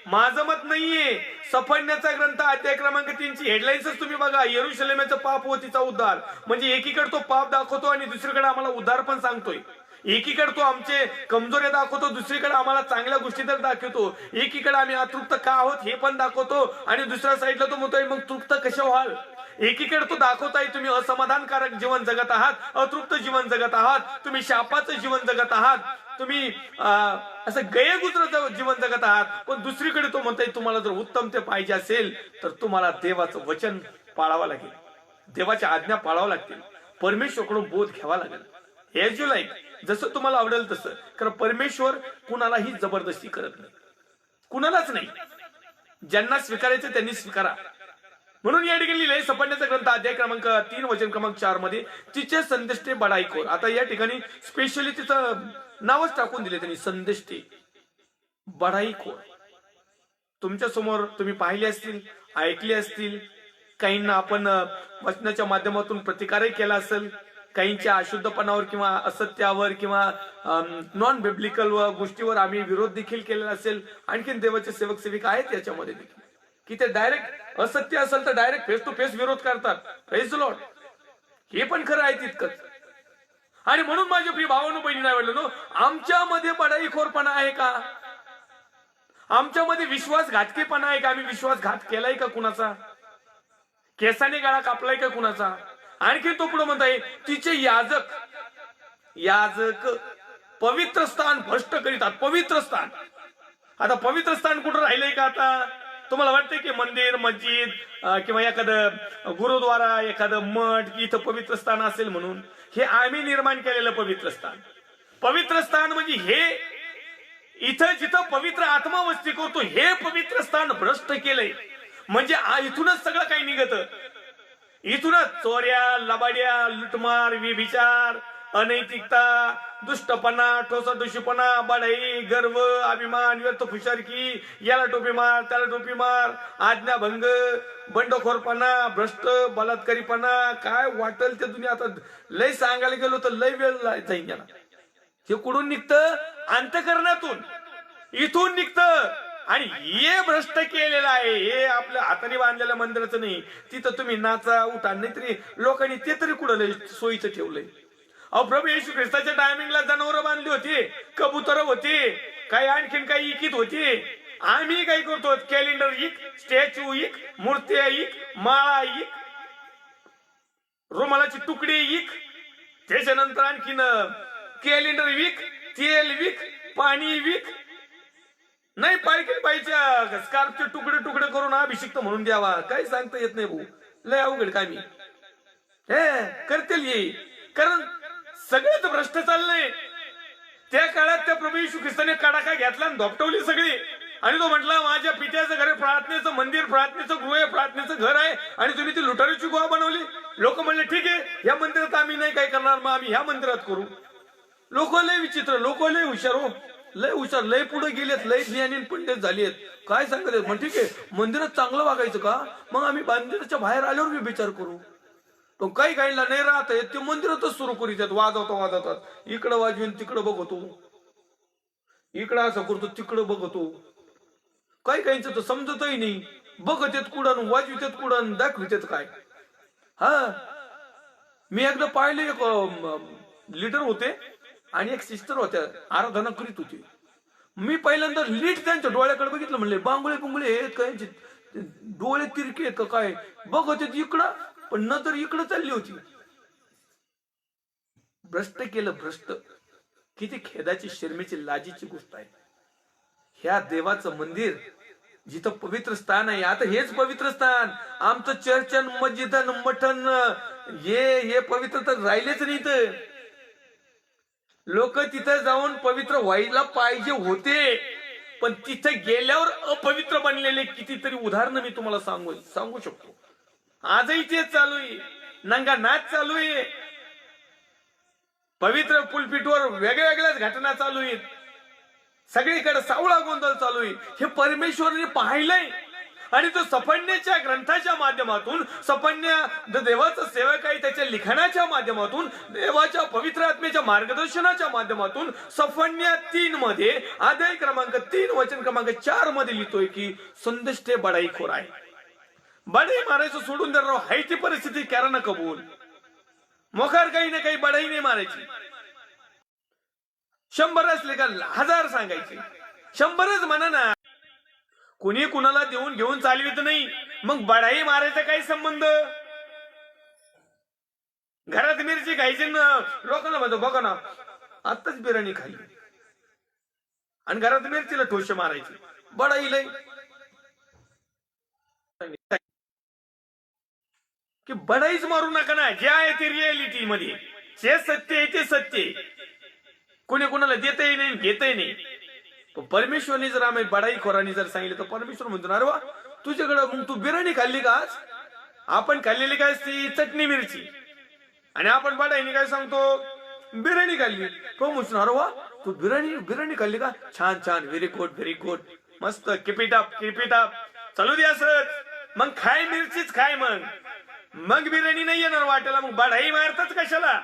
माझं मत नाहीये. सफन्याचा ग्रंथ अध्याय क्रमांक 3 ची हेडलाईन्सच तुम्ही बघा. यरुशलेमेचा पाप व तिचा उद्धार. म्हणजे एकीकडे तो पाप दाखवतो आणि दुसरीकडे आम्हाला उद्धार पण सांगतोय. एकीकडे तो आमचे कमजोऱ्या दाखवतो, दुसरीकडे आम्हाला चांगल्या गोष्टी तर दाखवतो. एकीकडे आम्ही अतृप्त का आहोत हे पण दाखवतो आणि दुसऱ्या साईडला तो म्हणतोय मग तृप्त कशा व्हाल. एकीकडे तो दाखवताय तुम्ही असमाधानकारक जीवन जगत आहात, अतृप्त जीवन जगत आहात, तुम्ही शापाचं जीवन जगत आहात, तुम्ही असं गैरगुजर जीवन जगत आहात. पण दुसरीकडे तो म्हणताय तुम्हाला जर उत्तम ते पाहिजे असेल तर तुम्हाला देवाचं वचन पाळावं लागेल, देवाच्या आज्ञा पाळावं लागतील, परमेश्वराकडून बोध घ्यावा लागेल. एज यू लाईक, जसं तुम्हाला आवडेल तसं. कारण परमेश्वर कुणालाही जबरदस्ती करत नाही, कुणालाच नाही. ज्यांना स्वीकारायचं त्यांनी स्वीकारा. म्हणून या ठिकाणी लिहिलंय सफन्याचा ग्रंथ अध्याय क्रमांक 3 वचन क्रमांक 4 मध्ये, तिचे संदेष्टे बढाईखोर. आता या ठिकाणी स्पेशली तिचं नावच टाकून दिले त्यांनी, संदेष्टे बढाईखोर. तुमच्या समोर तुम्ही पाहिले असतील, ऐकले असतील, काहींना आपण वचनाच्या माध्यमातून प्रतिकारही केला असेल, काहींच्या अशुद्धपणावर किंवा असत्यावर किंवा नॉन बिब्लिकल गोष्टीवर आम्ही विरोध देखील केलेला असेल. आणखीन देवाचे सेवक सेविका आहेत याच्यामध्ये देखील की ते डायरेक्ट असत्य असेल तर डायरेक्ट फेस टू फेस विरोध करतात. Praise the Lord. हे पण खरं आहे तितकंच. आणि म्हणून माझे प्रिय भावांनो बहिणी आवडलं, आमच्यामध्ये बडाईखोरपणा आहे का? आमच्यामध्ये विश्वासघातकीपणा आहे का? आम्ही विश्वासघात केलाय का कुणाचा? केसाने गळा कापलाय का कुणाचा? आणखी तो पुढे म्हणताय तिचे याजक पवित्र स्थान भ्रष्ट करीतात. पवित्र स्थान, आता पवित्र स्थान कुठं राहिलंय का? आता तुम्हाला वाटतंय की मंदिर मस्जिद किंवा एखादं गुरुद्वारा एखादं मठ इथं पवित्र स्थान असेल म्हणून? हे आम्ही निर्माण केलेलं पवित्र स्थान. पवित्र स्थान म्हणजे हे इथं जिथं पवित्र आत्मा वस्ती करतो हे पवित्र स्थान भ्रष्ट केलंय. म्हणजे इथूनच सगळं काही निघत. इथूनच चोऱ्या लबाड्या लुटमार व्यभिचार अनैतिकता दुष्टपणा ठोसाठोशीपणा बढाई गर्व अभिमान व्यर्थ फुशारकी याला टोपी मार त्याला टोपी मार आज्ञाभंग बंडखोरपणा भ्रष्ट बलात्कारीपणा काय वाटेल ते दुनिया. आता लय सांगायला गेलो तर लय वेळ जाईल याला. हे कुठून निघतं? अंतःकरणातून, इथून निघतं. आणि हे भ्रष्ट केलेलं आहे. हे आपल्या हाताने बांधलेल्या मंदिराचं नाही. तिथं तुम्ही नाचा उठा, नाहीतरी लोकांनी ते तरी कुठं सोयीचं ठेवलंय. अहो प्रभू येशू ख्रिस्ताच्या टायमिंगला जनावर बांधली होती, कबुतर होती, काही आणखीन काही इकीत होती. आम्ही काय करतो? कॅलेंडर इक, स्टॅच्यू इक, मूर्त्या इक, माळा इक, रुमालाची तुकडी इक, त्याच्यानंतर आणखीन कॅलेंडर विक, तेल विक, पाणी विक. नाही पालखी बाईच्या स्कार्फचे तुकडे तुकडे करून अभिषिक्त म्हणून द्यावा. काही सांगता येत नाही भाऊ. लय अवघड काय मी हे करतील ये. कारण सगळेच भ्रष्ट चाललंय. त्या काळात त्या प्रभू येशू ख्रिस्ताने कडाका घेतला आणि धोपटवली सगळी. आणि तो म्हटला माझ्या पित्याचं घर प्रार्थनेचं मंदिर प्रार्थनेचं गृह आहे प्रार्थनेचं घर आहे आणि तुम्ही ती लुटारीची गुहा बनवली. लोक म्हणले ठीक आहे या मंदिरात आम्ही नाही काय करणार, मग आम्ही ह्या मंदिरात करू. लोक लय विचित्र, लोक लय हुशार हो, लय हुशार, लय पुढे गेलेत, लय ज्ञानी पंडित झालेत. काय सांगत मग ठीक आहे मंदिरात चांगलं वागायचं का, मग आम्ही मंदिराच्या बाहेर आल्यावर विचार करू. पण काही काहीला नाही राहत ते मंदिरातच सुरू करीत वाजवतात. इकडं वाजवीन तिकडं बघतो, इकडं असं करतो तिकडं बघतो. काही काहींच तर समजतही नाही. बघत येत कुडन वाजवित येत कुडन दाखवित येत काय. हा मी एकदा पाहिले एक लीडर होते आणि एक सिस्टर होत्या आराधना करीत होती. मी पहिल्यांदा लीड त्यांच्या डोळ्याकडे बघितलं, म्हणले बांगुळे बुंगळे आहेत काय, डोळे तिरके आहेत का काय. बघत येत इकडं पण नजर इकडं चालली होती. भ्रष्ट केलं भ्रष्ट. किती खेदाची शर्मेची लाजीची गोष्ट आहे. ह्या देवाचं मंदिर जिथं पवित्र स्थान आहे, आता हेच पवित्र स्थान आमचं चर्चन मस्जिदन मठन हे पवित्र तर राहिलेच नाही. तर लोक तिथे जाऊन पवित्र व्हायला पाहिजे होते, पण तिथे गेल्यावर अपवित्र बनलेले कितीतरी उदाहरणं मी तुम्हाला सांगू शकतो. आजही तेच चालू आहे. नंगा नाच चालू आहे. पवित्र पुलपीठवर वेगळ्या वेगळ्याच घटना चालू आहेत. सगळीकडे सावळा गोंधळ चालू आहे. हे परमेश्वराने पाहिलंय. आणि तो सफन्याच्या ग्रंथाच्या माध्यमातून सफन्य देवाचा सेवक आहे त्याच्या लिखाणाच्या माध्यमातून देवाच्या पवित्र आत्म्याच्या मार्गदर्शनाच्या माध्यमातूून सफन्य 3 मध्ये अध्याय क्रमांक 3 वचन क्रमांक 4 मध्ये लिहितोय की संदेष्टे बडाईखोर आहे. बडाई मारायचं सोडून दर राव. हाय ती परिस्थिती कारण कबूल. मोकार काही ना काही बडाई नाही मारायची. 100 असले का 1000 सांगायचे. 100च म्हणा ना. कुणी कुणाला देऊन घेऊन चालवित नाही. मग बडाई मारायचा काही संबंध. घरात मिरची खायची लोकांना म्हणतो बघा ना आत्ताच बिर्याणी खाल्ली आणि घरात मिरचीला ठोसे मारायचे. बडाई लय की बडाईच मारू नका ना. जे आहे ते रियालिटी मध्ये जे सत्य आहे ते सत्य आहे. कोणी कोणाला देतही नाही घेतही नाही. परमेश्वरने जर आम्ही बडाईखोरांनी जर सांगितलं तर परमेश्वर म्हणतो अरे वा तुझ्याकडं मग तू बिर्याणी खाल्ली का आज. आपण खाल्लेली काय असती चटणी मिरची आणि आपण बडाईने काय सांगतो बिर्याणी खाल्ली. तो म्हणतो अरे वा तू बिर्याणी खाल्ली का, छान छान, व्हेरी गुड व्हेरी गुड, मस्त, कीप इट अप चालू दे असंच. मग खाय मिरचीच खाय, मग बिर्याणी नाही येणार वाटेला, मग बढाई मारताच कशाला?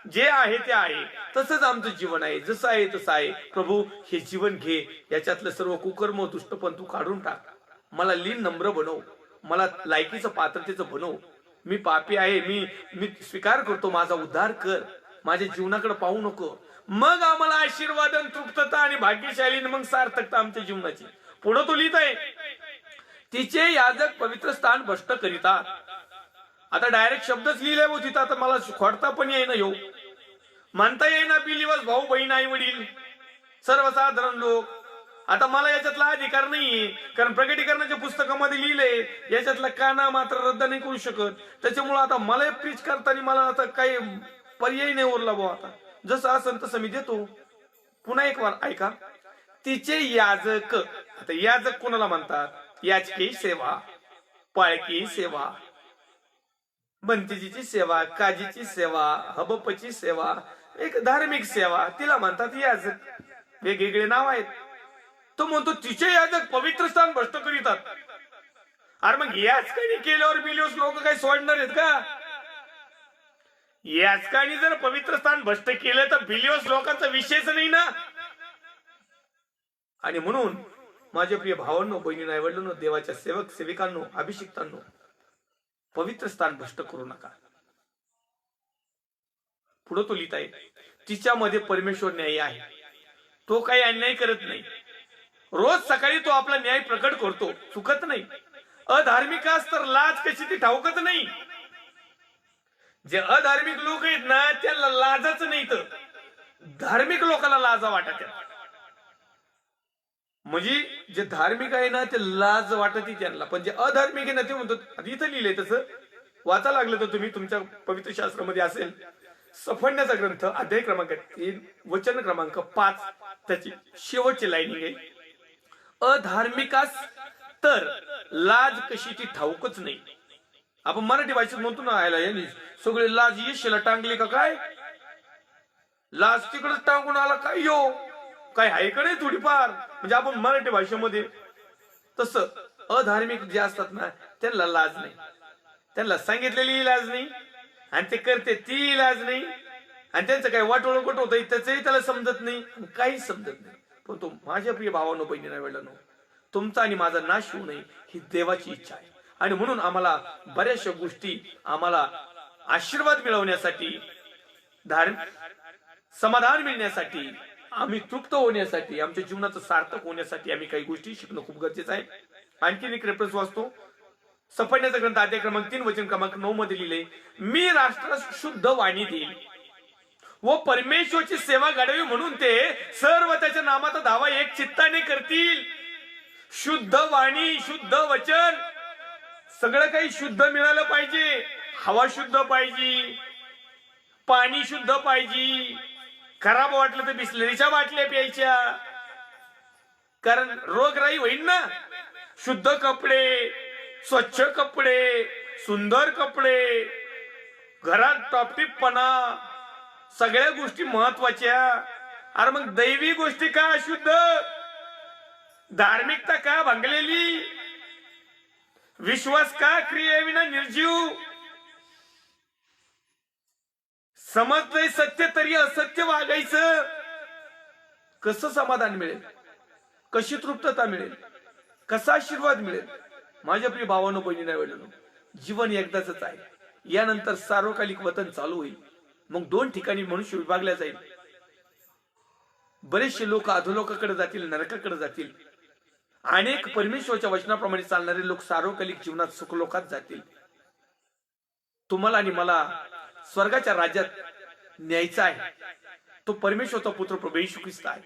जे आहे ते आहे, तसंच आमचं जीवन आहे, जसं आहे तसं आहे. प्रभू हे जीवन घे, याच्यातलं सर्व कुकर्म दुष्टपण तू काढून टाक. मला लीन नम्र बनव, मला लायकीचं पात्रतेचं बनव. मी पापी आहे, मी स्वीकार करतो, माझा उद्धार कर, माझ्या जीवनाकडे पाहू नको. मग आम्हाला आशीर्वादन, तृप्तता आणि भाग्यशाली, मग सार्थकता आमच्या जीवनाची. पुढे तो लिहित आहे, तिचे याजक पवित्र स्थान भ्रष्ट करीतात. आता डायरेक्ट शब्दच लिहिले हो तिथं, आता मला खोडता पण येईना, येऊ म्हणता येईना. बिलिवस भाऊ बहीण आई वडील सर्वसाधारण लोक. आता मला याच्यातला अधिकार नाहीये, कारण प्रकटीकरणाच्या पुस्तकामध्ये लिहिले याच्यातला काना मात्र रद्द नाही करू शकत. त्याच्यामुळे आता मला प्रीच करताना मला आता काही पर्याय नाही उरला भाऊ. आता जसं असेल तसं मी देतो. पुन्हा एक वार ऐका, तिचे याजक. आता याजक कोणाला म्हणतात? याचकी सेवा, पाळकी सेवा, भंतीजीची सेवा, काजीची सेवा, हबपची सेवा, एक धार्मिक सेवा, तिला म्हणतात याजक. वेगवेगळे नाव आहेत. तो म्हणतो तिचे याजक पवित्र स्थान भ्रष्ट करीतात. अरे मग याचकानी केल्यावर बिलिवस लोक काही सोडणार आहेत का? याचकानी जर पवित्र स्थान भ्रष्ट केलं तर बिलिवस लोकांचा विषयच नाही ना. आणि म्हणून माझ्या प्रिय भावांनो, बहिणींनो, आईवडिलांनो, देवाच्या सेवक सेविकांनो, अभिषिक्तांनो, पवित्र स्थान भ्रष्ट करू नका. पुढे तो लिहित आहे, तिच्यामध्ये परमेश्वर न्यायी आहे, तो काही अन्याय करत नाही. रोज सकाळी तो आपला न्याय प्रकट करतो, चुकत नाही. अधार्मिकास तर लाज कशी ती ठाऊकच नाही. जे अधार्मिक लोक आहेत ना, त्याला लाजच नाही, तर धार्मिक लोकांना लाजा वाटत. म्हणजे जे धार्मिक आहे ना, ते लाज वाटत त्यांना, पण जे अधार्मिक आहे ना, ते म्हणतो. इथं लिहिलंय तसं, वाचा लागलं तर तुम्ही तुमच्या पवित्र शास्त्रामध्ये असेल. सफण्याचा ग्रंथ, अध्याय क्रमांक 3, वचन क्रमांक 5, त्याची शेवटची लाईनिंग आहे, अधार्मिकास तर लाज कशी ती ठाऊकच नाही. आपण मराठी भाषेत म्हणतो ना, आयला यांनी सगळे लाज येशीला टांगली का काय? लाज तिकडच टांगून आला काय? यो काय आहे का नाही थोडीफार? म्हणजे आपण मराठी भाषेमध्ये तसं अधार्मिक जे असतात ना, त्यांना लाज नाही, त्यांना सांगितलेली लाज नाही, आणि ते करते ती लाज नाही, आणि त्यांचं काही वाटोळ गोट होत त्याचंही त्याला समजत नाही, काहीच समजत नाही. पण तो माझ्या प्रिय भावांनो, बहिणींनो, आईवडिलांनो, तुमचा आणि माझा नाश होऊ नये ही देवाची इच्छा आहे. आणि म्हणून आम्हाला बऱ्याचशा गोष्टी, आम्हाला आशीर्वाद मिळवण्यासाठी, समाधान मिळण्यासाठी, आम्ही तृप्त होण्यासाठी, आमच्या जीवनाचं सार्थक होण्यासाठी आम्ही काही गोष्टी शिकणं खूप गरजेचं आहे. आणखीन एक रेफरन्स वाचतो. सफण्याचा ग्रंथ, अध्याय क्रमांक 3, वचन क्रमांक 9 मध्ये लिहिले, मी राष्ट्रास शुद्ध वाणी देईल व परमेश्वरची सेवा घडावी, म्हणून ते सर्व त्याच्या नामाचा दावा एक चित्ताने करतील. शुद्ध वाणी, शुद्ध वचन, सगळं काही शुद्ध मिळालं पाहिजे. हवा शुद्ध पाहिजे, पाणी शुद्ध पाहिजे. खराब वाटलं तर बिस्लरीच्या बाटल्या प्यायच्या, कारण रोगराई होईल ना. शुद्ध कपडे, स्वच्छ कपडे, सुंदर कपडे, घरात टॉपटिपपणा, सगळ्या गोष्टी महत्वाच्या. अरे मग दैवी गोष्टी का अशुद्ध? धार्मिकता का भांगलेली? विश्वास का क्रियेविना निर्जीव? समजलंय सत्य तरी असत्य वागायचं. कसं समाधान मिळेल? कशी तृप्तता मिळेल? कसा आशीर्वाद मिळेल? माझ्या प्रिय भावांनो, बहिणींनो, आईवडिलांनो, जीवन एकदाच आहे. यानंतर सार्वकालिक वतन चालू होईल. मग 2 ठिकाणी मनुष्य विभागल्या जाईल. बरेचसे लोक अधोलोकाकडे जातील, नरकाकडे जातील. अनेक परमेश्वराच्या वचनाप्रमाणे चालणारे लोक सार्वकालिक जीवनात सुखलोकात जातील. तुम्हाला आणि मला स्वर्गाच्या राज्यात न्यायचा आहे. तो परमेश्वरचा पुत्र प्रभू येशू ख्रिस्त आहे.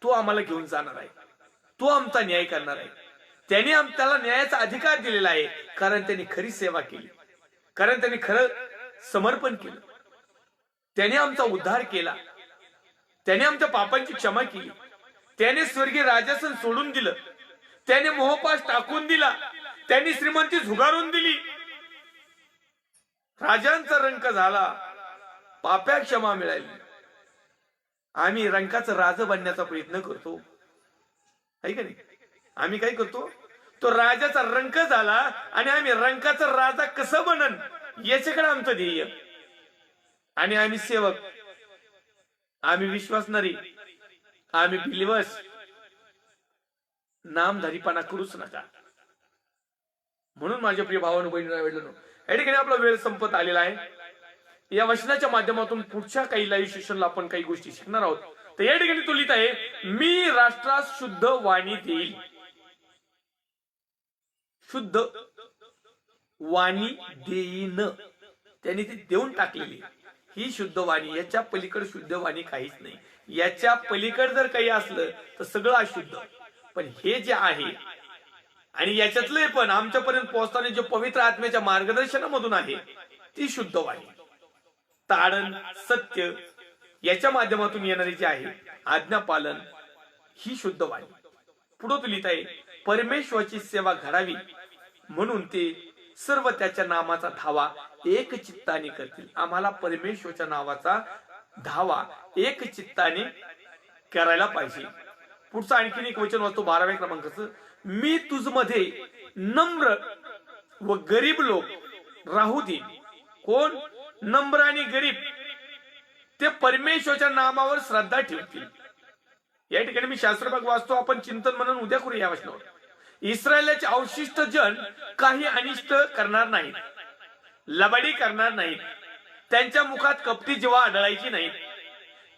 तो आम्हाला घेऊन जाणार आहे. तो आमचा न्याय करणार आहे. त्याने त्याला न्यायाचा अधिकार दिलेला आहे, कारण त्यांनी खरी सेवा केली, कारण त्यांनी खरं समर्पण केलं. त्याने आमचा उद्धार केला, त्याने आमच्या पापांची क्षमा केली, त्याने स्वर्गीय राजासन सोडून दिलं, त्याने मोहपाश टाकून दिला, त्यांनी श्रीमंती झुगारून दिली. राजांचा रंक झाला, पाप्या क्षमा मिळाली. आम्ही रंकाचं राज बनण्याचा प्रयत्न करतो, आहे का नाही? आम्ही काय करतो? तो राजाचा रंक झाला आणि आम्ही रंकाचा राजा कसं बनन याच्याकडे आमचं ध्येय. आणि आम्ही सेवक, आम्ही विश्वासणारी, आम्ही बिलिव्हर्स. नामधारीपणा करूच नका. म्हणून माझ्या प्रिय भावांनो बहिणींनो, या ठिकाणी आपला वेळ संपत आलेला आहे. या वचनाच्या माध्यमातून पुढच्या काही लाईव्ह सेशनला आपण काही गोष्टी शिकणार आहोत. तर या ठिकाणी तो लिहित आहे, मी राष्ट्रास शुद्ध वाणी देईल. शुद्ध वाणी देईन, त्यांनी ती देऊन टाकलेली ही शुद्ध वाणी. याच्या पलीकडे शुद्ध वाणी काहीच नाही. याच्या पलीकडे जर काही असलं तर सगळं अशुद्ध. पण हे जे आहे आणि याच्यातलं पण आमच्यापर्यंत पोहोचताना जे पवित्र आत्म्याच्या मार्गदर्शनामधून आहे ती शुद्ध वाणी, ताडण, सत्य याच्या माध्यमातून येणारी जी आहे आज्ञा पालन ही शुद्ध वाणी. पुढे तो लिहित आहे, परमेश्वराची सेवा घडावी म्हणून ते सर्व त्याच्या नामाचा धावा एक चित्ताने करतील. आम्हाला परमेश्वराच्या नावाचा धावा एक चित्ताने करायला पाहिजे. पुढचं आणखीन एक वचन वाचतो 12व्या क्रमांकाचं, मी तुझमध्ये नम्र व गरीब लोक राहू दे. कोण? नम्र आणि गरीब. ते परमेश्वराच्या नामावर श्रद्धा ठेवतील. या ठिकाणी मी शास्त्रभाग वाचतो, आपण चिंतन म्हणून उद्या करूया या वचनावर. इस्रायलाचे अवशिष्ट जन काही अनिष्ट करणार नाहीत, लबाडी करणार नाहीत, त्यांच्या मुखात कपटी जीवा आढळायची नाहीत.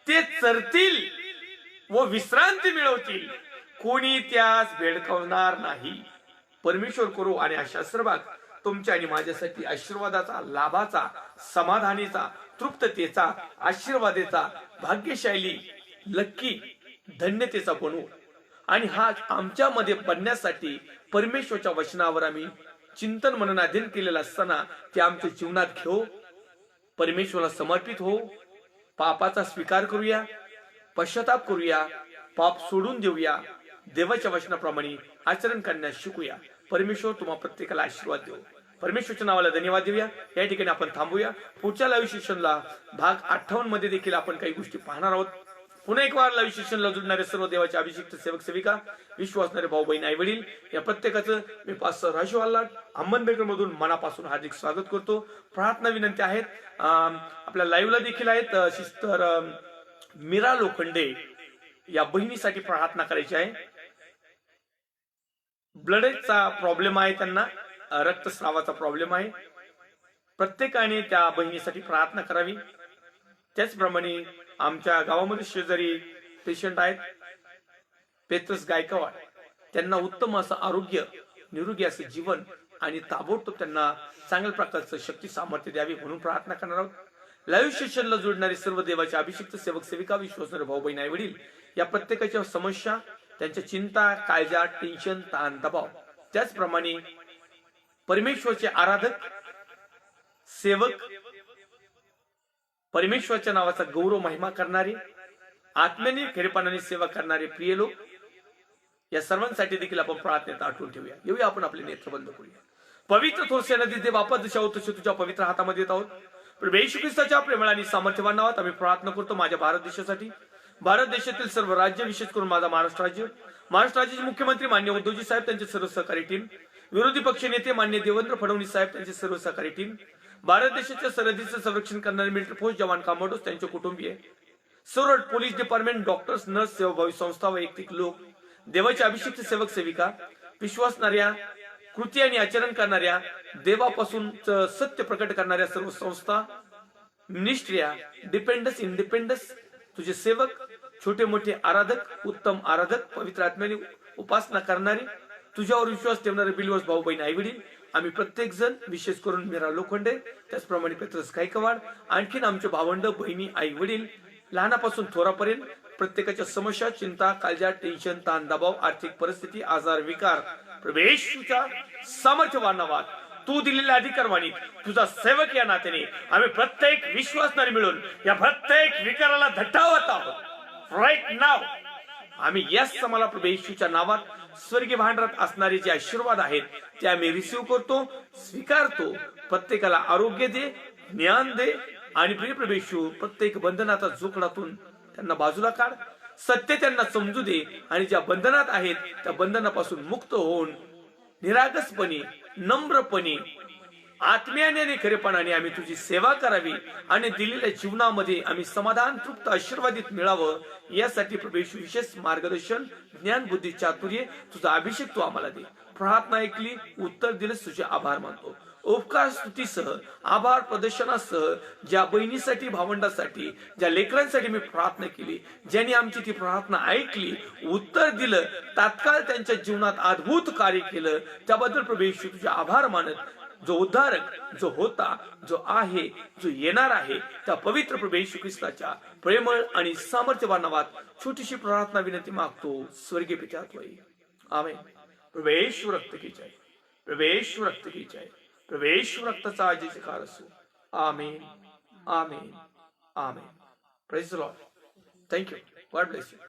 ते चरतील व विश्रांती मिळवतील, कोणी त्यास भेडकवणार नाही. परमेश्वर करू आणि हा शास्त्रभाग तुमच्या आणि माझ्यासाठी आशीर्वादाचा, लाभाचा, समाधानीचा, तृप्ततेचा, आशीर्वादेचा, भाग्यशाली, लक्की, धन्यतेचा बनवू. आणि हा आमच्यामध्ये बनण्यासाठी परमेश्वरच्या वचनावर आम्ही चिंतन मनन अध्ययन केलेला असताना ते आमच्या जीवनात घेऊ, परमेश्वराला समर्पित हो, पापाचा स्वीकार करूया, पश्चाताप करूया, पाप सोडून देऊया, देवाच्या वचनाप्रमाणे आचरण करण्यास शिकूया. परमेश्वर तुम्हा प्रत्येकाला आशीर्वाद देऊ. परमेश्वरच्या नावाला धन्यवाद देऊया. या ठिकाणी आपण थांबूया. पुढच्या लाईव्ह सेशनला भाग 58 मध्ये देखील आपण काही गोष्टी पाहणार आहोत. पुन्हा एक वार लाईव्ह सेशनला जुडणारे सर्व देवाचे अभिषिक्त सेवक सेविका, विश्वासणारे भाऊ बहीण आई वडील या प्रत्येकाचं मी पास्टर राजू आल्हाट अहमदनगर मधून मनापासून हार्दिक स्वागत करतो. प्रार्थना विनंती आहेत. आपल्या लाईव्हला देखील आहेत सिस्टर मीरा लोखंडे या बहिणीसाठी प्रार्थना करायची आहे. ब्लडचा प्रॉब्लेम आहे, त्यांना रक्तस्रावाचा प्रॉब्लेम आहे. प्रत्येकाने त्या बहिणीसाठी प्रार्थना करावी. त्याचप्रमाणे आमच्या गावामध्ये शेजारी पेशंट आहेत पेत्रस गायकवाड, त्यांना उत्तम असं आरोग्य, निरोगी असं जीवन आणि ताबडतोब त्यांना चांगल्या प्रकारचं शक्ती सामर्थ्य द्यावी म्हणून प्रार्थना करणार आहोत. लाईव्ह सेशनला जोडणारे सर्व देवाचे अभिषिक्त सेवक सेविका, विश्वासणारे भाऊ बहीण आई वडील या प्रत्येकाच्या समस्या, त्यांच्या चिंता, काळजा, टेन्शन, ताण, दबाव, त्याचप्रमाणे परमेश्वरचे आराधक, सेवक, परमेश्वराच्या नावाचा गौरव महिमा करणारे, आत्म्याने खरेपणाने सेवा करणारे प्रिय लोक या सर्वांसाठी देखील आपण प्रार्थनेत आठवून ठेवूया. येऊया आपण आपले नेत्र बंद करूया. पवित्र थोरसे नदी दे बापा जशा होत तसे तुझ्या पवित्र हातामध्ये येत आहोत. प्रभू येशू ख्रिस्ताच्या प्रेमळ आणि सामर्थ्यवान नावात आम्ही प्रार्थना करतो माझ्या भारत देशासाठी, भारत देशातील सर्व राज्य, विशेष करून माझा महाराष्ट्र राज्याचे मुख्यमंत्री मान्य उद्धवजी साहेब, त्यांचे सर्व सहकारी टीम, विरोधी पक्ष नेते मान्य देवेंद्र फडणवीस साहेब, त्यांचे सर्व सहकारी टीम, भारत देशाच्या सरहदीचं संरक्षण करणारे मिलिटरी फोर्स जवान, कमांडोज, त्यांचे कुटुंबीय, सर्व पोलीस डिपार्टमेंट, डॉक्टर्स, नर्स, सेवाभावी संस्था, वैयक्तिक लोक, देवाचे अभिषिक्त सेवक सेविका, विश्वासणाऱ्या, कृती आणि आचरण करणाऱ्या, देवापासून सत्य प्रकट करणाऱ्या सर्व संस्था, मिनिस्ट्रिया, डिपेंडन्स, इंडिपेंडन्स, तुझे सेवक, छोटे मोठे आराधक, उत्तम आराधक, पवित्र आत्म्याने उपासना करणारे, तुझ्यावर विश्वास ठेवणारे बिलिव्हर्स भाऊ बहीण आई वडील, आम्ही प्रत्येक जण, विशेष करून मीरा लोखंडे, त्याचप्रमाणे पेत्रस गायकवाड, आणखीन आमचे भावंड, बहिणी, आई वडील, लहानापासून थोरापर्यंत प्रत्येकाच्या समस्या, चिंता, काळजा, टेन्शन, ताण, दबाव, आर्थिक परिस्थिती, आजार, विकार, प्रवेशच्या सामर्थ्यवान नावात तू दिलेल्या अधिकारवाणी तुझा सेवक या नात्याने आम्ही प्रत्येक विश्वासणारे मिळून या प्रत्येक विकाराला धट्टावत आहोत. राईट नाव आम्ही यस मला प्रभू येशूच्या नावात स्वर्गीय भांडारात असणारे जे आशीर्वाद आहेत ते आम्ही रिसीव्ह करतो, स्वीकारतो. प्रत्येकाला आरोग्य दे, ज्ञान दे आणि प्रिय प्रभू येशू प्रत्येक बंधनाचा जोखडातून त्यांना बाजूला काढ, सत्य त्यांना समजू दे आणि ज्या बंधनात आहेत त्या बंधनापासून मुक्त होऊन निरागसपणे, नम्रपणे, आत्म्याने आणि खरेपणाने आम्ही तुझी सेवा करावी आणि दिलेल्या जीवनामध्ये आम्ही समाधान, तृप्त, आशीर्वादित मिळावं, यासाठी प्रभू येशू विशेष मार्गदर्शन, ज्ञान, बुद्धी, चातुर्य, तुझा अभिषेक तू आम्हाला दे. प्रार्थना ऐकली, उत्तर दिलं, तुझे आभार मानतो. उपकार स्तुतीसह, आभार प्रदर्शनासह, ज्या बहिणीसाठी, भावंडासाठी, ज्या लेकरांसाठी मी प्रार्थना केली, ज्यांनी आमची ती प्रार्थना ऐकली, उत्तर दिलं, तात्काळ त्यांच्या जीवनात अद्भुत कार्य केलं, त्याबद्दल प्रभू येशू तुझे आभार मानत, जो उद्धारक, जो होता, जो आहे, जो येणार आहे, त्या पवित्र प्रभू येशू ख्रिस्ताच्या प्रेमळ आणि सामर्थ्यवान नावात छोटीशी प्रार्थना विनंती मागतो, स्वर्गीय पिता त्वयी. आमेन. प्रभू येशू रक्त की जय. प्रभू येशू रक्त की जय. प्रभू येशू रक्ताचा जयकार असो. Amen. Amen. Amen. Praise the lord. Thank you. God bless you.